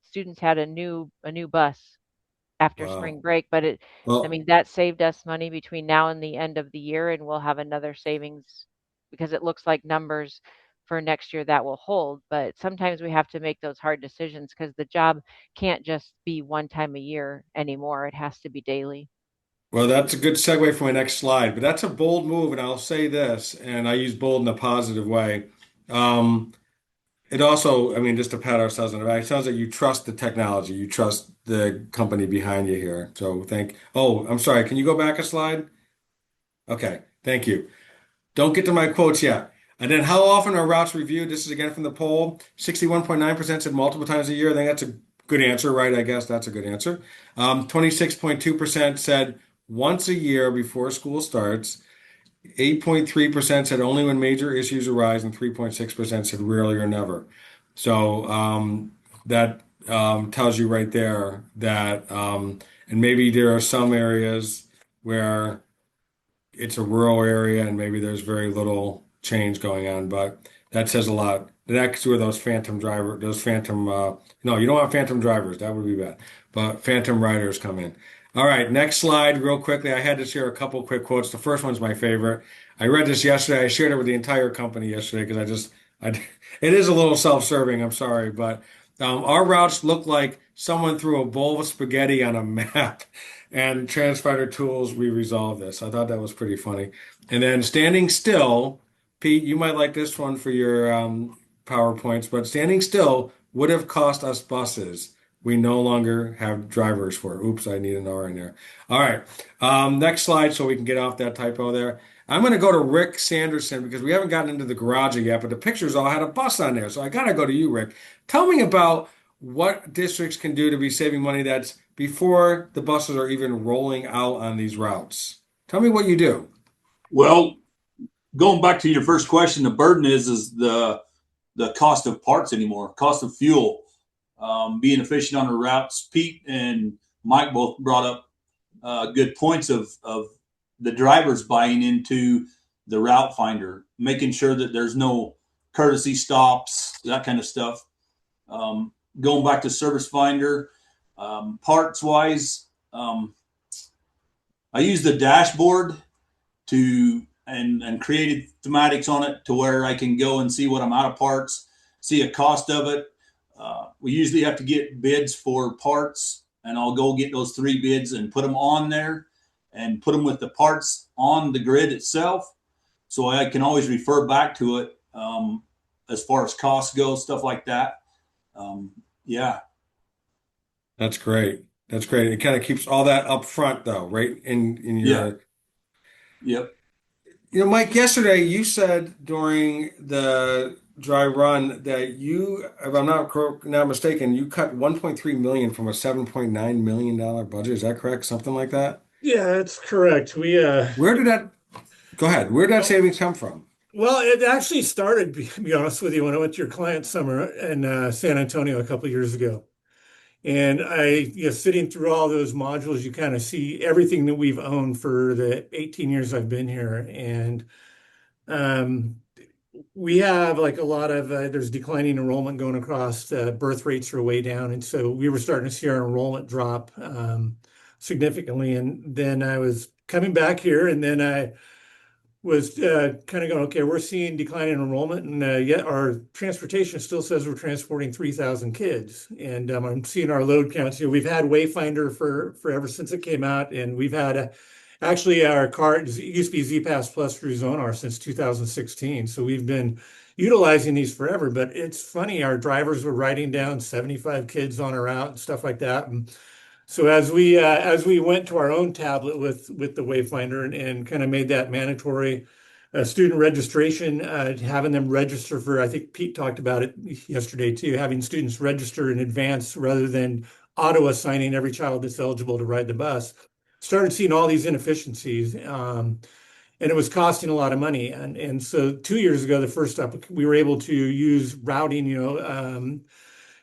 students had a new bus after Wow. spring break. But I Well, mean, that saved us money between now and the end of the year, and we'll have another savings because it looks like numbers for next year that will hold. But sometimes we have to make those hard decisions because the job can't just be one time a year anymore. It has to be daily. well, that's a good segue for my next slide, but that's a bold move, and I'll say this, and I use bold in a positive way. Um, it also, I mean, just to pat ourselves on the back, it sounds like you trust the technology, you trust the company behind you here. So oh, I'm sorry, can you go back a slide? Okay, thank you. Don't get to my quotes yet. And then how often are routes reviewed? This is again from the poll. 61.9% said multiple times a year. I think that's a good answer, right? I guess that's a good answer. 26.2% said once a year before school starts. 8.3% said only when major issues arise, and 3.6% said rarely or never. So that tells you right there that, and maybe there are some areas where it's a rural area and maybe there's very little change going on, but that says a lot. That's where those phantom, no, you don't want phantom drivers. That would be bad. But phantom riders come in. All right, next slide, real quickly. I had to share a couple quick quotes. The first one's my favorite. I read this yesterday. I shared it with the entire company yesterday because it is a little self-serving. I'm sorry, but our routes look like someone threw a bowl of spaghetti on a map. And Transfinder tools, we resolved this. I thought that was pretty funny. And then standing still, Pete, you might like this one for your PowerPoints, but standing still would have cost us buses. We no longer have drivers for. Oops, I need an R in there. All right. Next slide so we can get off that typo there. I'm going to go to Rick Sanderson because we haven't gotten into the garage yet, but the pictures all had a bus on there. So I got to go to you, Rick. Tell me about what districts can do to be saving money that's before the buses are even rolling out on these routes. Tell me what you do. Well, going back to your first question, the burden is the cost of parts anymore, cost of fuel, being efficient on the routes. Pete and Mike both brought up good points of the drivers buying into the route finder, making sure that there's no courtesy stops, that kind of stuff. Going back to service finder, parts wise, I use the dashboard to and created thematics on it to where I can go and see what I'm out of parts, see a cost of it. We usually have to get bids for parts, and I'll go get those 3 bids and put them on there and put them with the parts on the grid itself. So I can always refer back to it as far as costs go, stuff like that. Yeah. That's great. That's great. It kind of keeps all that up front though, right? In Yeah. your, Yep. Mike, yesterday you said during the dry run that you, if I'm not mistaken, you cut 1.3 million from a $7.9 million budget. Is that correct? Something like that? Yeah, that's correct. Where did that, go ahead. Where did that savings come from? Well, it actually started, to be honest with you, when I went to your client summer in San Antonio a couple of years ago. And sitting through all those modules, you kind of see everything that we've owned for the 18 years I've been here. And um, we have like a lot of, there's declining enrollment going across, birth rates are way down. And so we were starting to see our enrollment drop significantly. And then I was coming back here, and then I was kind of going, okay, we're seeing decline in enrollment, and yet our transportation still says we're transporting 3,000 kids. And I'm seeing our load counts. We've had Wayfinder for ever since it came out, and we've had actually our card it used to be ZPass Plus through Zonar since 2016. So we've been utilizing these forever. But it's funny, our drivers were writing down 75 kids on a route and stuff like that. And so as we went to our own tablet with the Wayfinder, and kind of made that mandatory student registration, having them register for, I think Pete talked about it yesterday too, having students register in advance rather than auto assigning every child that's eligible to ride the bus, started seeing all these inefficiencies. And it was costing a lot of money. And so 2 years ago, the first step, we were able to use routing,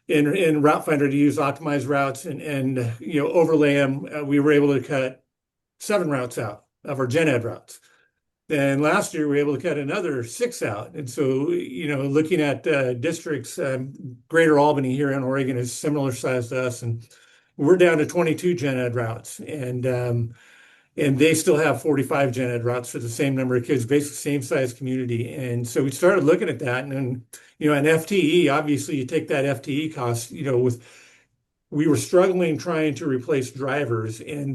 in Route Finder to use optimized routes and overlay them. We were able to cut 7 routes out of our gen ed routes. Then last year we were able to cut another 6 out. And so, looking at districts, Greater Albany here in Oregon is similar size to us, and we're down to 22 gen ed routes, and they still have 45 gen ed routes for the same number of kids, basically same size community. And so we started looking at that, and then, an FTE, obviously you take that FTE cost, we were struggling trying to replace drivers, and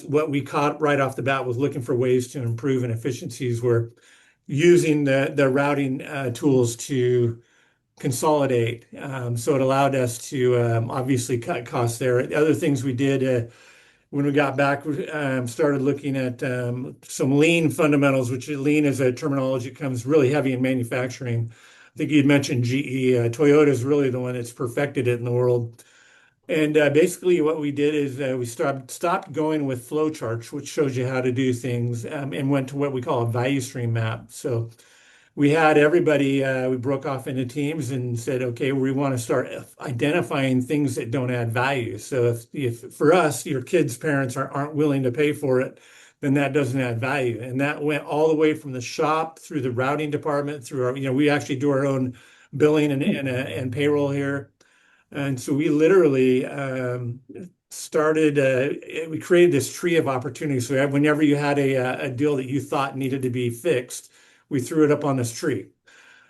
what we caught right off the bat was looking for ways to improve and efficiencies were using the routing tools to consolidate. So it allowed us to obviously cut costs there. The other things we did when we got back, we started looking at some lean fundamentals, which lean is a terminology that comes really heavy in manufacturing. I think you'd mentioned GE. Toyota is really the one that's perfected it in the world. And basically, what we did is we stopped going with flow charts, which shows you how to do things, and went to what we call a value stream map. So we had everybody, we broke off into teams and said, okay, we want to start identifying things that don't add value. So if for us, your kids' parents aren't willing to pay for it, then that doesn't add value. And that went all the way from the shop through the routing department, through our, we actually do our own billing and payroll here. And so we literally we created this tree of opportunities. So whenever you had a deal that you thought needed to be fixed, we threw it up on this tree.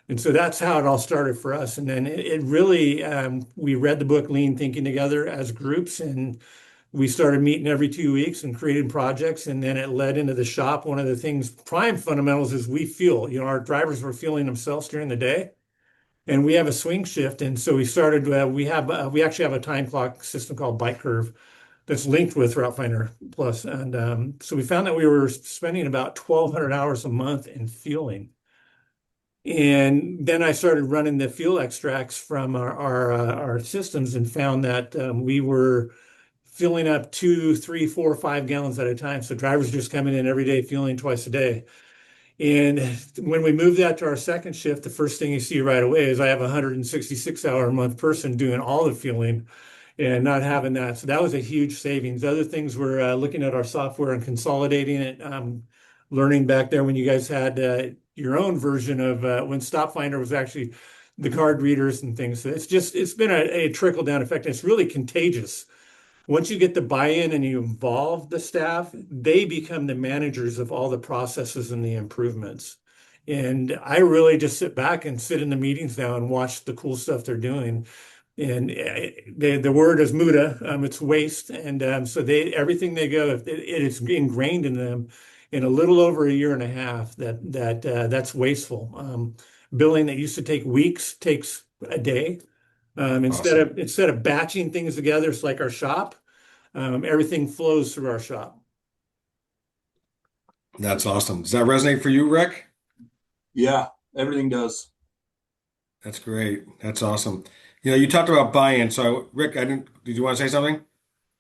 And so that's how it all started for us. And then it really, we read the book Lean Thinking together as groups, and we started meeting every 2 weeks and creating projects. And then it led into the shop. One of the things, prime fundamentals is we fuel. Our drivers were fueling themselves during the day, and we have a swing shift. And so we started, we actually have a time clock system called Bike Curve that's linked with Route Finder Plus. And so we found that we were spending about 1,200 hours a month in fueling. And then I started running the fuel extracts from our systems and found that we were filling up 2, 3, 4, 5 gallons at a time. So drivers just coming in every day, fueling twice a day. And when we moved that to our second shift, the first thing you see right away is I have a 166-hour a month person doing all the fueling and not having that. So that was a huge savings. Other things were looking at our software and consolidating it, learning back there when you guys had your own version of when Stop Finder was actually the card readers and things. So it's been a trickle down effect. It's really contagious. Once you get the buy-in and you involve the staff, they become the managers of all the processes and the improvements. And I really just sit back and sit in the meetings now and watch the cool stuff they're doing. And the word is muda, it's waste. And so everything they go, it is ingrained in them in a little over a year and a half that's wasteful. Billing that used to take weeks takes a day. Awesome. Instead of batching things together, it's like our shop. Everything flows through our shop. That's awesome. Does that resonate for you, Rick? Yeah, everything does. That's great. That's awesome. You talked about buy-in. So, Rick, did you want to say something?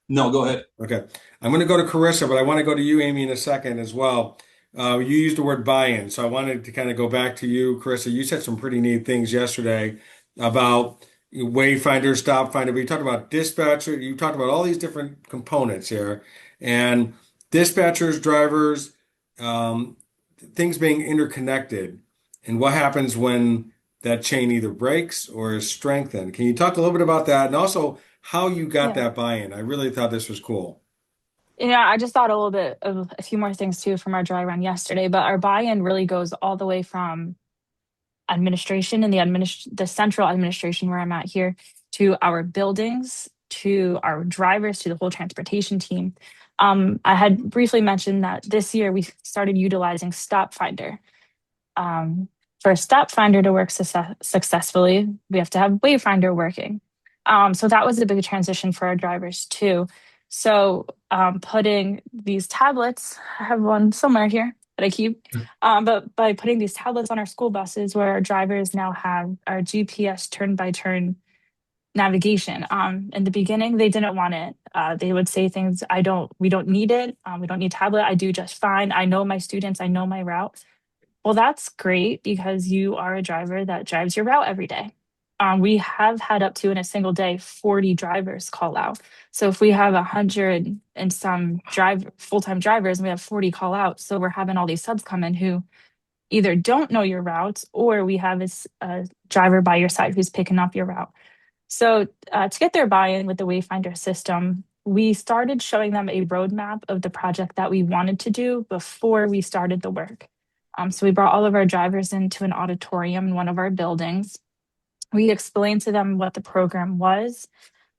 No, go ahead. Okay. I'm going to go to Carissa, but I want to go to you, Amy, in a second as well. You used the word buy-in. So I wanted to kind of go back to you, Carissa. You said some pretty neat things yesterday about Wayfinder, Stop Finder, but you talked about dispatcher. You talked about all these different components here, and dispatchers, drivers, um, things being interconnected, and what happens when that chain either breaks or is strengthened. Can you talk a little bit about that, and also how you got Yeah. that buy-in? I really thought this was cool. Yeah, I just thought a little bit of a few more things too from our dry run yesterday, but our buy-in really goes all the way from administration and the central administration where I'm at here to our buildings, to our drivers, to the whole transportation team. I had briefly mentioned that this year we started utilizing Stop Finder. For a Stop Finder to work successfully, we have to have Wayfinder working. So that was a big transition for our drivers too. So putting these tablets, I have one somewhere here that I keep, but by putting these tablets on our school buses where our drivers now have our GPS turn by turn navigation. In the beginning, they didn't want it. They would say things, we don't need it. We don't need tablet. I do just fine. I know my students. I know my route. Well, that's great because you are a driver that drives your route every day. We have had up to in a single day 40 drivers call out. So if we have 100 and some full-time drivers and we have 40 call out, so we're having all these subs come in who either don't know your routes or we have a driver by your side who's picking up your route. So to get their buy-in with the Wayfinder system, we started showing them a roadmap of the project that we wanted to do before we started the work. So we brought all of our drivers into an auditorium in one of our buildings. We explained to them what the program was,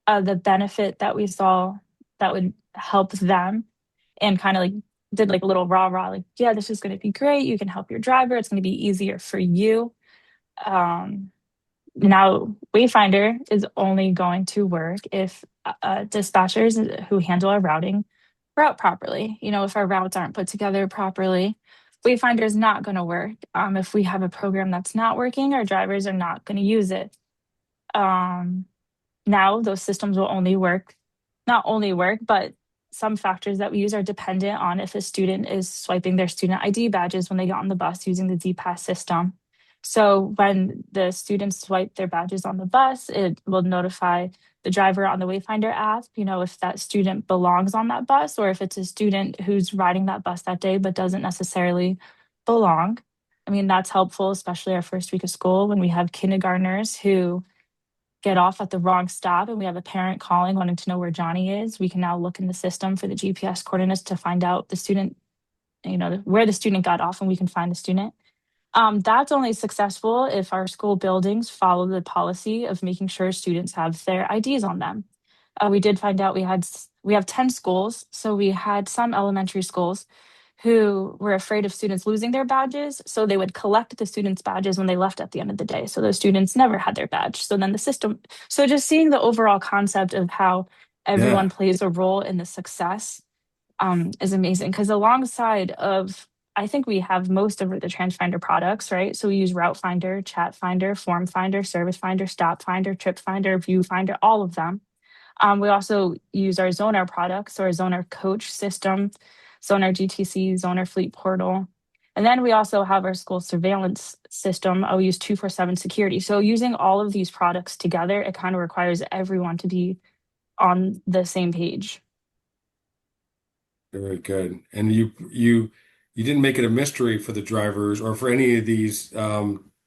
the benefit that we saw that would help them, and kind of like did like a little rah, like, yeah, this is going to be great. You can help your driver. It's going to be easier for you. Um, Now, Wayfinder is only going to work if dispatchers who handle our routing route properly. You know, if our routes aren't put together properly, Wayfinder is not going to work. If we have a program that's not working, our drivers are not going to use it. Um, Now, those systems will not only work, but some factors that we use are dependent on if a student is swiping their student ID badges when they get on the bus using the DPass system. So when the students swipe their badges on the bus, it will notify the driver on the Wayfinder app, you know, if that student belongs on that bus or if it's a student who's riding that bus that day but doesn't necessarily belong. I mean, that's helpful, especially our first week of school when we have kindergartners who get off at the wrong stop and we have a parent calling wanting to know where Johnny is. We can now look in the system for the GPS coordinates to find out the student, you know, where the student got off, and we can find the student. That's only successful if our school buildings follow the policy of making sure students have their IDs on them. We did find out we have 10 schools, so we had some elementary schools who were afraid of students losing their badges, so they would collect the students' badges when they left at the end of the day. So those students never had their badge. So then the system, so just seeing the overall concept of how everyone Yeah. plays a role in the success is amazing. Because alongside of, I think we have most of the Transfinder products, right? So we use Route Finder, Chat Finder, Form Finder, Service Finder, Stop Finder, Trip Finder, View Finder, all of them. We also use our Zonar products, so our Zonar Coach system, Zonar GTC, Zonar Fleet Portal. And then we also have our school surveillance system. We use 247 security. So using all of these products together, it kind of requires everyone to be on the same page. Very good. And you didn't make it a mystery for the drivers or for any of these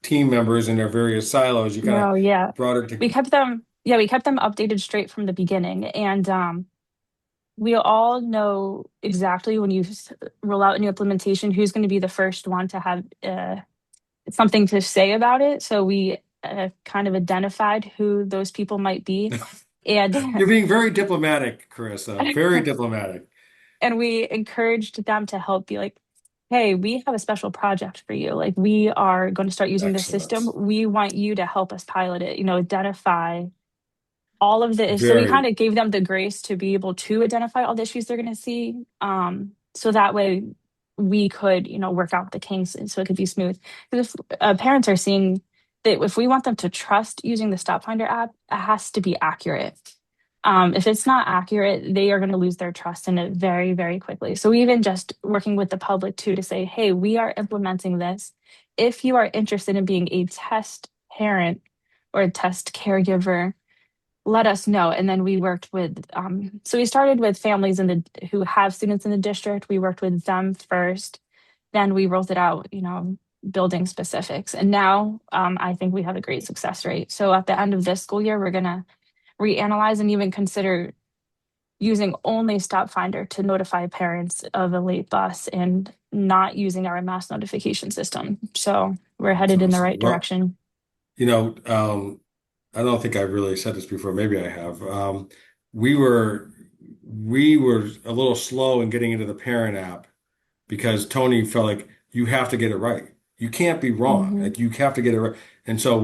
team members in their various silos. You kind of No, yeah. brought it to. We kept them updated straight from the beginning. And we all know exactly when roll out a new implementation who's going to be the first one to have something to say about it. So we kind of identified who those people might be, and You're being very diplomatic, Carissa. Very diplomatic. and we encouraged them to help. Be like, hey, we have a special project for you. Like, we are going to start using this system. Excellent. We want you to help us pilot it. You know, identify all of the, so we kind Very, of gave them the grace to be able to identify all the issues they're going to see, so that way we could, you know, work out the kinks and so it could be smooth. Because if parents are seeing that, if we want them to trust using the Stop Finder app, it has to be accurate. If it's not accurate, they are going to lose their trust in it very, very quickly. So even just working with the public too, to say, hey, we are implementing this. If you are interested in being a test parent or a test caregiver, let us know. And then we worked with, so we started with families who have students in the district. We worked with them first. Then we rolled it out, you know, building specifics. And now I think we have a great success rate. So at the end of this school year, we're going to reanalyze and even consider using only Stop Finder to notify parents of a late bus and not using our mass notification system. So we're that's headed in the awesome. right Well, direction. you know, I don't think I've really said this before. Maybe I have. We were we were a little slow in getting into the parent app because Tony felt like you have to get it right. You can't be wrong. Mhm. Like you have to get it right. And so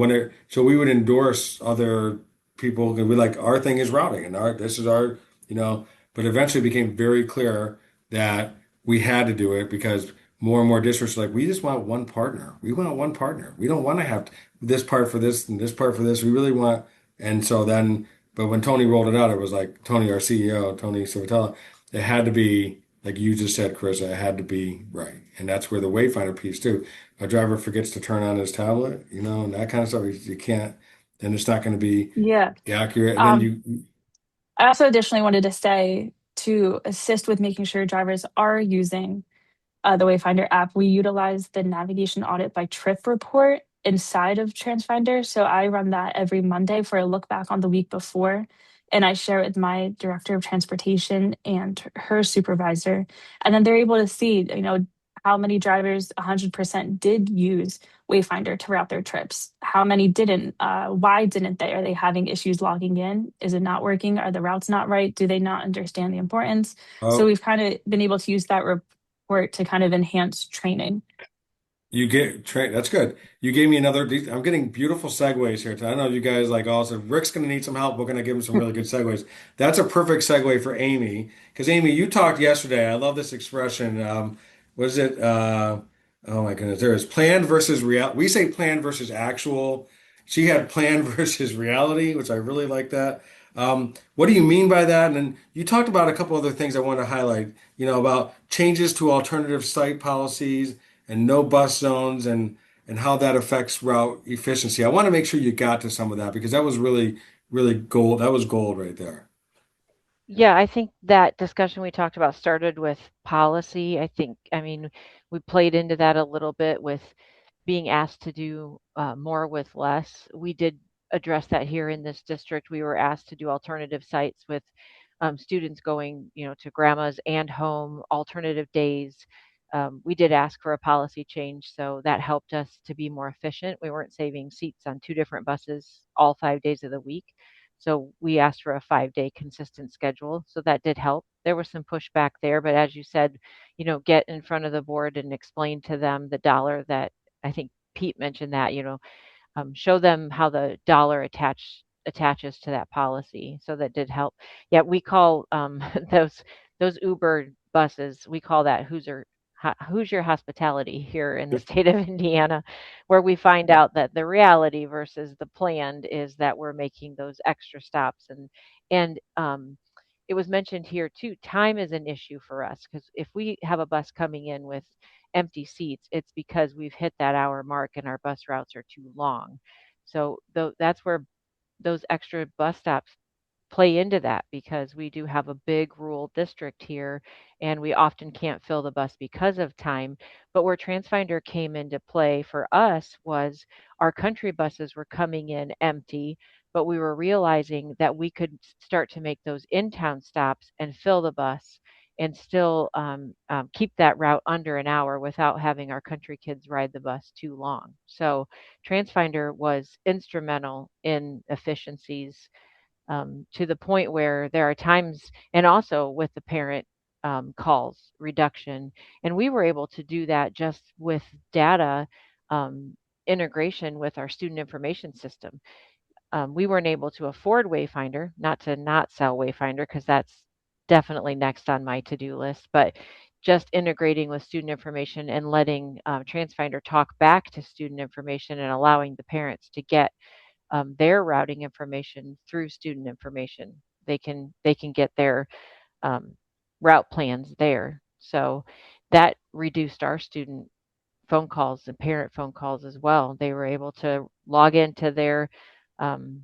so we would endorse other people and we like our thing is routing and this is our, you know, but eventually it became very clear that we had to do it because more and more districts are like, we just want one partner. We want one partner. We don't want to have this part for this and this part for this. We really want And so then, but when Tony rolled it out, it was like Tony, our CEO, Tony Civitella, it had to be like you just said, Chris, it had to be right. And that's where the wayfinder piece too. A driver forgets to turn on his tablet, and that kind of stuff. You can't, then it's not going to be Yeah. accurate. And then Um, I also additionally wanted to say to assist with making sure drivers are using the Wayfinder app, we utilize the navigation audit by trip report inside of Transfinder. So I run that every Monday for a look back on the week before. And I share it with my director of transportation and her supervisor. And then they're able to see, how many drivers 100% did use Wayfinder to route their trips. How many didn't? Why didn't they? Are they having issues logging in? Is it not working? Are the routes not right? Do they not understand the importance? So oh, we've kind of been able to use that report to kind of enhance training. you get train. That's good. You gave me another. I'm getting beautiful segues here. I know you guys like also. Rick's going to need some help. We're going to give him some really good segues. That's a perfect segue for Amy because Amy, you talked yesterday. I love this expression. Was it? Oh my goodness. There is planned versus real. We say planned versus actual. She had planned versus reality, which I really like that. What do you mean by that? And then you talked about a couple other things I want to highlight. About changes to alternative site policies and no bus zones and how that affects route efficiency. I want to make sure you got to some of that because that was really, really gold. That was gold right there. Yeah, I think that discussion we talked about started with policy. I mean, we played into that a little bit with being asked to do more with less. We did address that here in this district. We were asked to do alternative sites with students going, to grandma's and home, alternative days. We did ask for a policy change, so that helped us to be more efficient. We weren't saving seats on two different buses all 5 days of the week. So we asked for a 5 day consistent schedule. So that did help. There was some pushback there, but as you said, get in front of the board and explain to them the dollar that I think Pete mentioned that, show them how the dollar attaches to that policy. So that did help. Yeah, we call those Uber buses, we call that Hoosier hospitality here in the state of Indiana, where we find out that the reality versus the planned is that we're making those extra stops. And it was mentioned here too, time is an issue for us because if we have a bus coming in with empty seats, it's because we've hit that hour mark and our bus routes are too long. So that's where those extra bus stops play into that because we do have a big rural district here and we often can't fill the bus because of time. But where Transfinder came into play for us was our country buses were coming in empty, but we were realizing that we could start to make those in town stops and fill the bus and still keep that route under an hour without having our country kids ride the bus too long. So Transfinder was instrumental in efficiencies to the point where there are times, and also with the parent calls reduction. And we were able to do that just with data integration with our student information system. We weren't able to afford Wayfinder, not to not sell Wayfinder, because that's definitely next on my to-do list, but just integrating with student information and letting Transfinder talk back to student information and allowing the parents to get their routing information through student information. They can get their um, route plans there. So that reduced our student phone calls and parent phone calls as well. They were able to log into their um,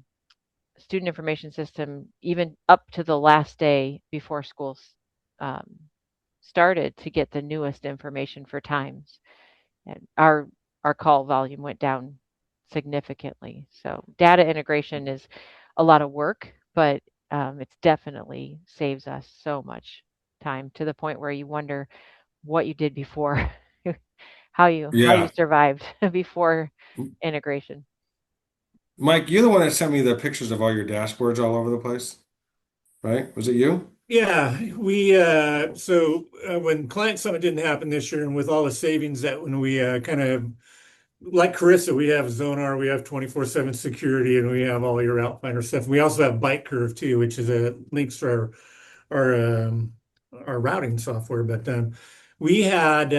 student information system even up to the last day before school um, started to get the newest information for times. And our call volume went down significantly. So data integration is a lot of work, but it's definitely saves us so much time to the point where you wonder what you did before, how you Yeah. survived before integration. Mike, you're the one that sent me the pictures of all your dashboards all over the place, right? Was it you? Yeah, we when Client Summit didn't happen this year, and with all the savings that when we kind of like Carissa, we have Zonar, we have 24/7 security, and we have all your Outfinder stuff. We also have Bike Curve too, which is a links to our our routing software. But We had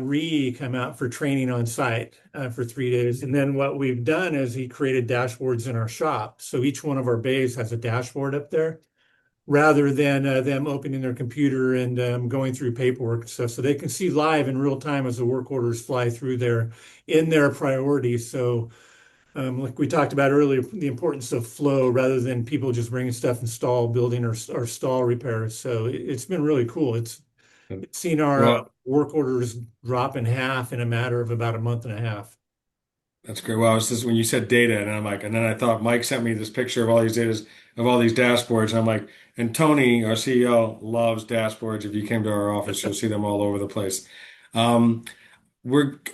Ree come out for training on site for 3 days. And then what we've done is he created dashboards in our shop. So each one of our bays has a dashboard up there rather than them opening their computer and going through paperwork and stuff. So they can see live in real time as the work orders fly through there in their priorities. So like we talked about earlier, the importance of flow rather than people just bringing stuff and stall building or stall repairs. So it's been really cool. It's seen our Well, work orders drop in half in a matter of about a month and a half. that's great. Well, it's just when you said data, and I'm like, and then I thought Mike sent me this picture of all these data, of all these dashboards, and I'm like, and Tony, our CEO, loves dashboards. If you came to our office, you'll see them all over the place. Um,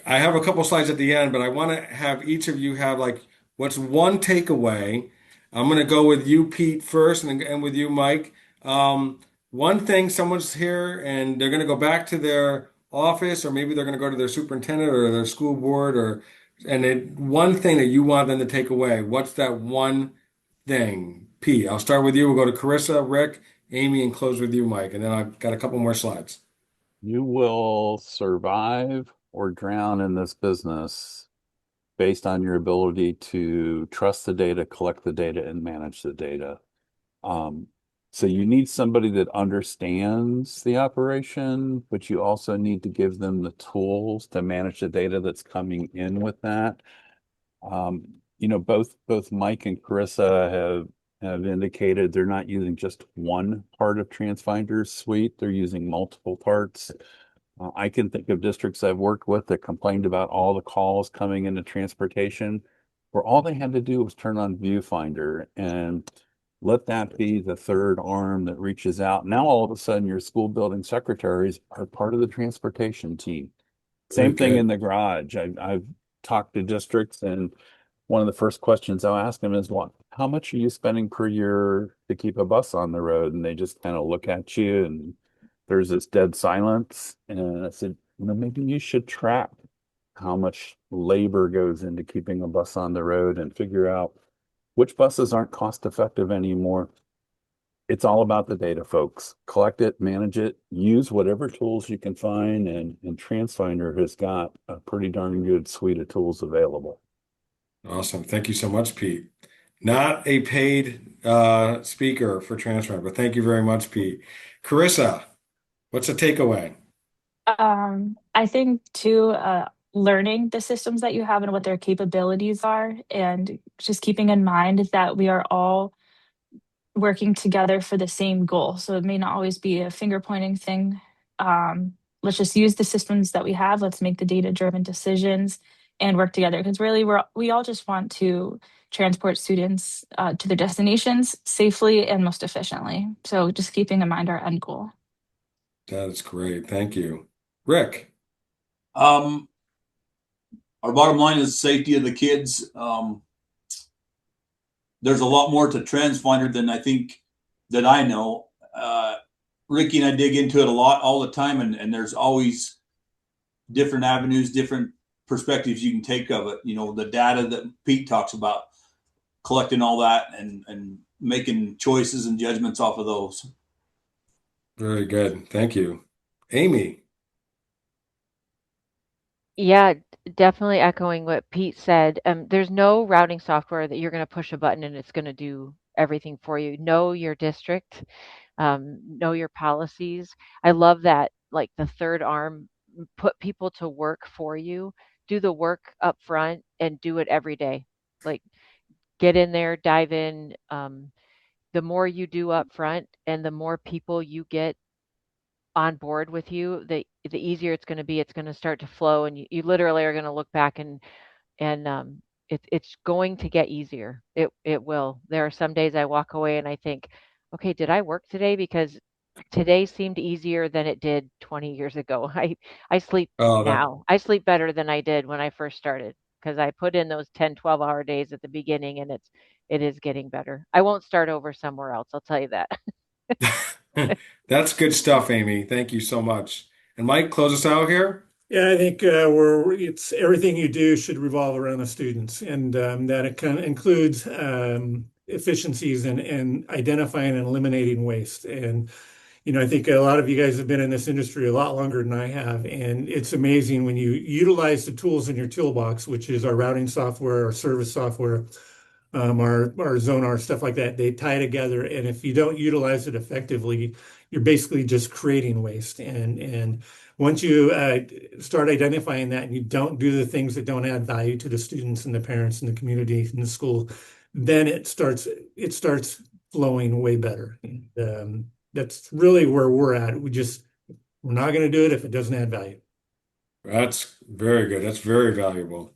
I have a couple slides at the end, but I want to have each of you have like what's one takeaway. I'm going to go with you, Pete, first, and then end with you, Mike. Um, One thing someone's here and they're going to go back to their office, or maybe they're going to go to their superintendent or their school board, or one thing that you want them to take away. What's that one thing? Pete, I'll start with you. We'll go to Carissa, Rick, Amy, and close with you, Mike. And then I've got a couple more slides. You will survive or drown in this business based on your ability to trust the data, collect the data, and manage the data. Um, so you need somebody that understands the operation, but you also need to give them the tools to manage the data that's coming in with that. Both Mike and Carissa have indicated they're not using just one part of Transfinder's suite, they're using multiple parts. I can think of districts I've worked with that complained about all the calls coming into transportation, where all they had to do was turn on Viewfinder and let that be the third arm that reaches out. Now all of a sudden your school building secretaries are part of the transportation team. Very Same thing in good. the garage. I've talked to districts, and one of the first questions I'll ask them is, "What? How much are you spending per year to keep a bus on the road?" And they just kind of look at you, and there's this dead silence. And I said, maybe you should track how much labor goes into keeping a bus on the road and figure out which buses aren't cost effective anymore. It's all about the data, folks. Collect it, manage it, use whatever tools you can find, and Transfinder has got a pretty darn good suite of tools available. Awesome. Thank you so much, Pete. Not a paid speaker for Transfer, but thank you very much, Pete. Carissa, what's a takeaway? I think too, learning the systems that you have and what their capabilities are, and just keeping in mind that we are all working together for the same goal. So it may not always be a finger pointing thing. Let's just use the systems that we have. Let's make the data driven decisions and work together, because really we all just want to transport students to their destinations safely and most efficiently. So just keeping in mind our end goal. That is great. Thank you. Rick. Um, our bottom line is safety of the kids. There's a lot more to Transfinder than I think that I know. Ricky and I dig into it a lot all the time, and there's always different avenues, different perspectives you can take of it. The data that Pete talks about, collecting all that and making choices and judgments off of those. Very good. Thank you. Amy. Yeah, definitely echoing what Pete said. There's no routing software that you're going to push a button and it's going to do everything for you. Know your district, know your policies. I love that, like the third arm, put people to work for you, do the work up front and do it every day. Like get in there, dive in. The more you do up front and the more people you get on board with you, the easier it's going to be. It's going to start to flow, and you literally are going to look back and it's going to get easier. It will. There are some days I walk away and I think, okay, did I work today? Because today seemed easier than it did 20 years ago. I sleep Oh, that now. I sleep better than I did when I first started because I put in those 10, 12-hour days at the beginning, and it is getting better. I won't start over somewhere else, I'll tell you that. that's good stuff, Amy. Thank you so much. And Mike, close us out here. Yeah, I think it's everything you do should revolve around the students, and that it kind of includes efficiencies and identifying and eliminating waste. And I think a lot of you guys have been in this industry a lot longer than I have, and it's amazing when you utilize the tools in your toolbox, which is our routing software, our service software, our Zonar, stuff like that. They tie together, and if you don't utilize it effectively, you're basically just creating waste. And once you start identifying that, and you don't do the things that don't add value to the students and the parents and the community and the school, then it starts flowing way better. And, that's really where we're at. We're not going to do it if it doesn't add value. That's very good. That's very valuable.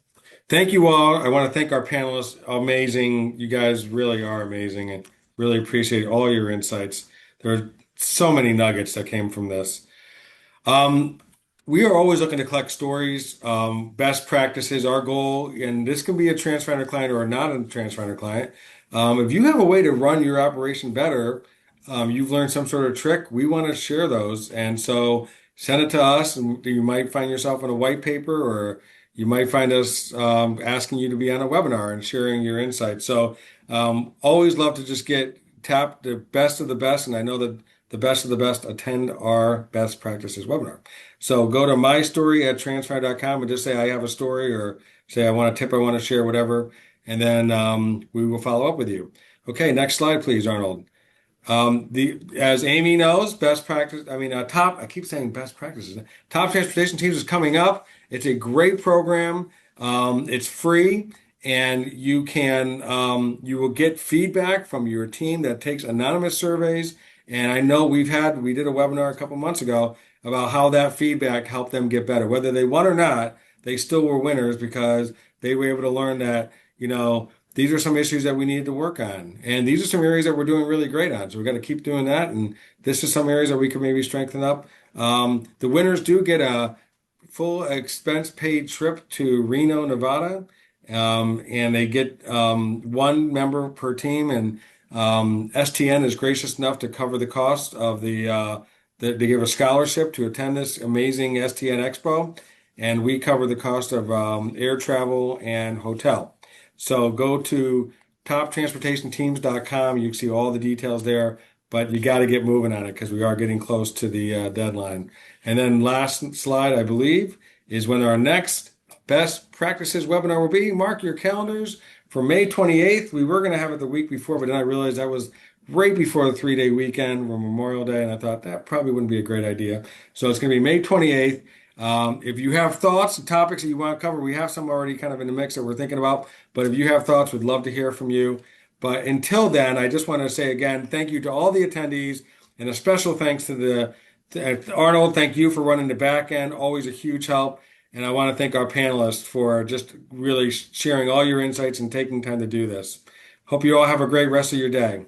Thank you all. I want to thank our panelists. Amazing. You guys really are amazing and really appreciate all your insights. There are so many nuggets that came from this. Um, we are always looking to collect stories, best practices, our goal, and this can be a Transfinder client or not a Transfinder client. If you have a way to run your operation better, you've learned some sort of trick, we want to share those. And so send it to us, and you might find yourself in a white paper, or you might find us asking you to be on a webinar and sharing your insights. So always love to just get tap the best of the best. And I know that the best of the best attend our best practices webinar. So go to mystory@transfire.com and just say, I have a story, or say, I want a tip I want to share, whatever. And then we will follow up with you. Okay, next slide, please, Arnold. As Amy knows, best practice, I keep saying best practices. Top Transportation Teams is coming up. It's a great program. It's free, and you will get feedback from your team that takes anonymous surveys. And I know we did a webinar a couple months ago about how that feedback helped them get better. Whether they won or not, they still were winners because they were able to learn that, these are some issues that we need to work on. And these are some areas that we're doing really great on. So we've got to keep doing that. And this is some areas that we can maybe strengthen up. The winners do get a full expense paid trip to Reno, Nevada. And they get one member per team. And STN is gracious enough to cover the cost of they give a scholarship to attend this amazing STN Expo. And we cover the cost of air travel and hotel. So go to toptransportationteams.com. You can see all the details there, but you got to get moving on it because we are getting close to the deadline. And then last slide, I believe, is when our next best practices webinar will be. Mark your calendars for May 28th. We were going to have it the week before, but then I realized that was right before the 3-day weekend for Memorial Day, and I thought that probably wouldn't be a great idea. So it's going to be May 28th. If you have thoughts and topics that you want to cover, we have some already kind of in the mix that we're thinking about. But if you have thoughts, we'd love to hear from you. But until then, I just want to say again, thank you to all the attendees, and a special thanks to Arnold. Thank you for running the back end, always a huge help. And I want to thank our panelists for just really sharing all your insights and taking time to do this. Hope you all have a great rest of your day.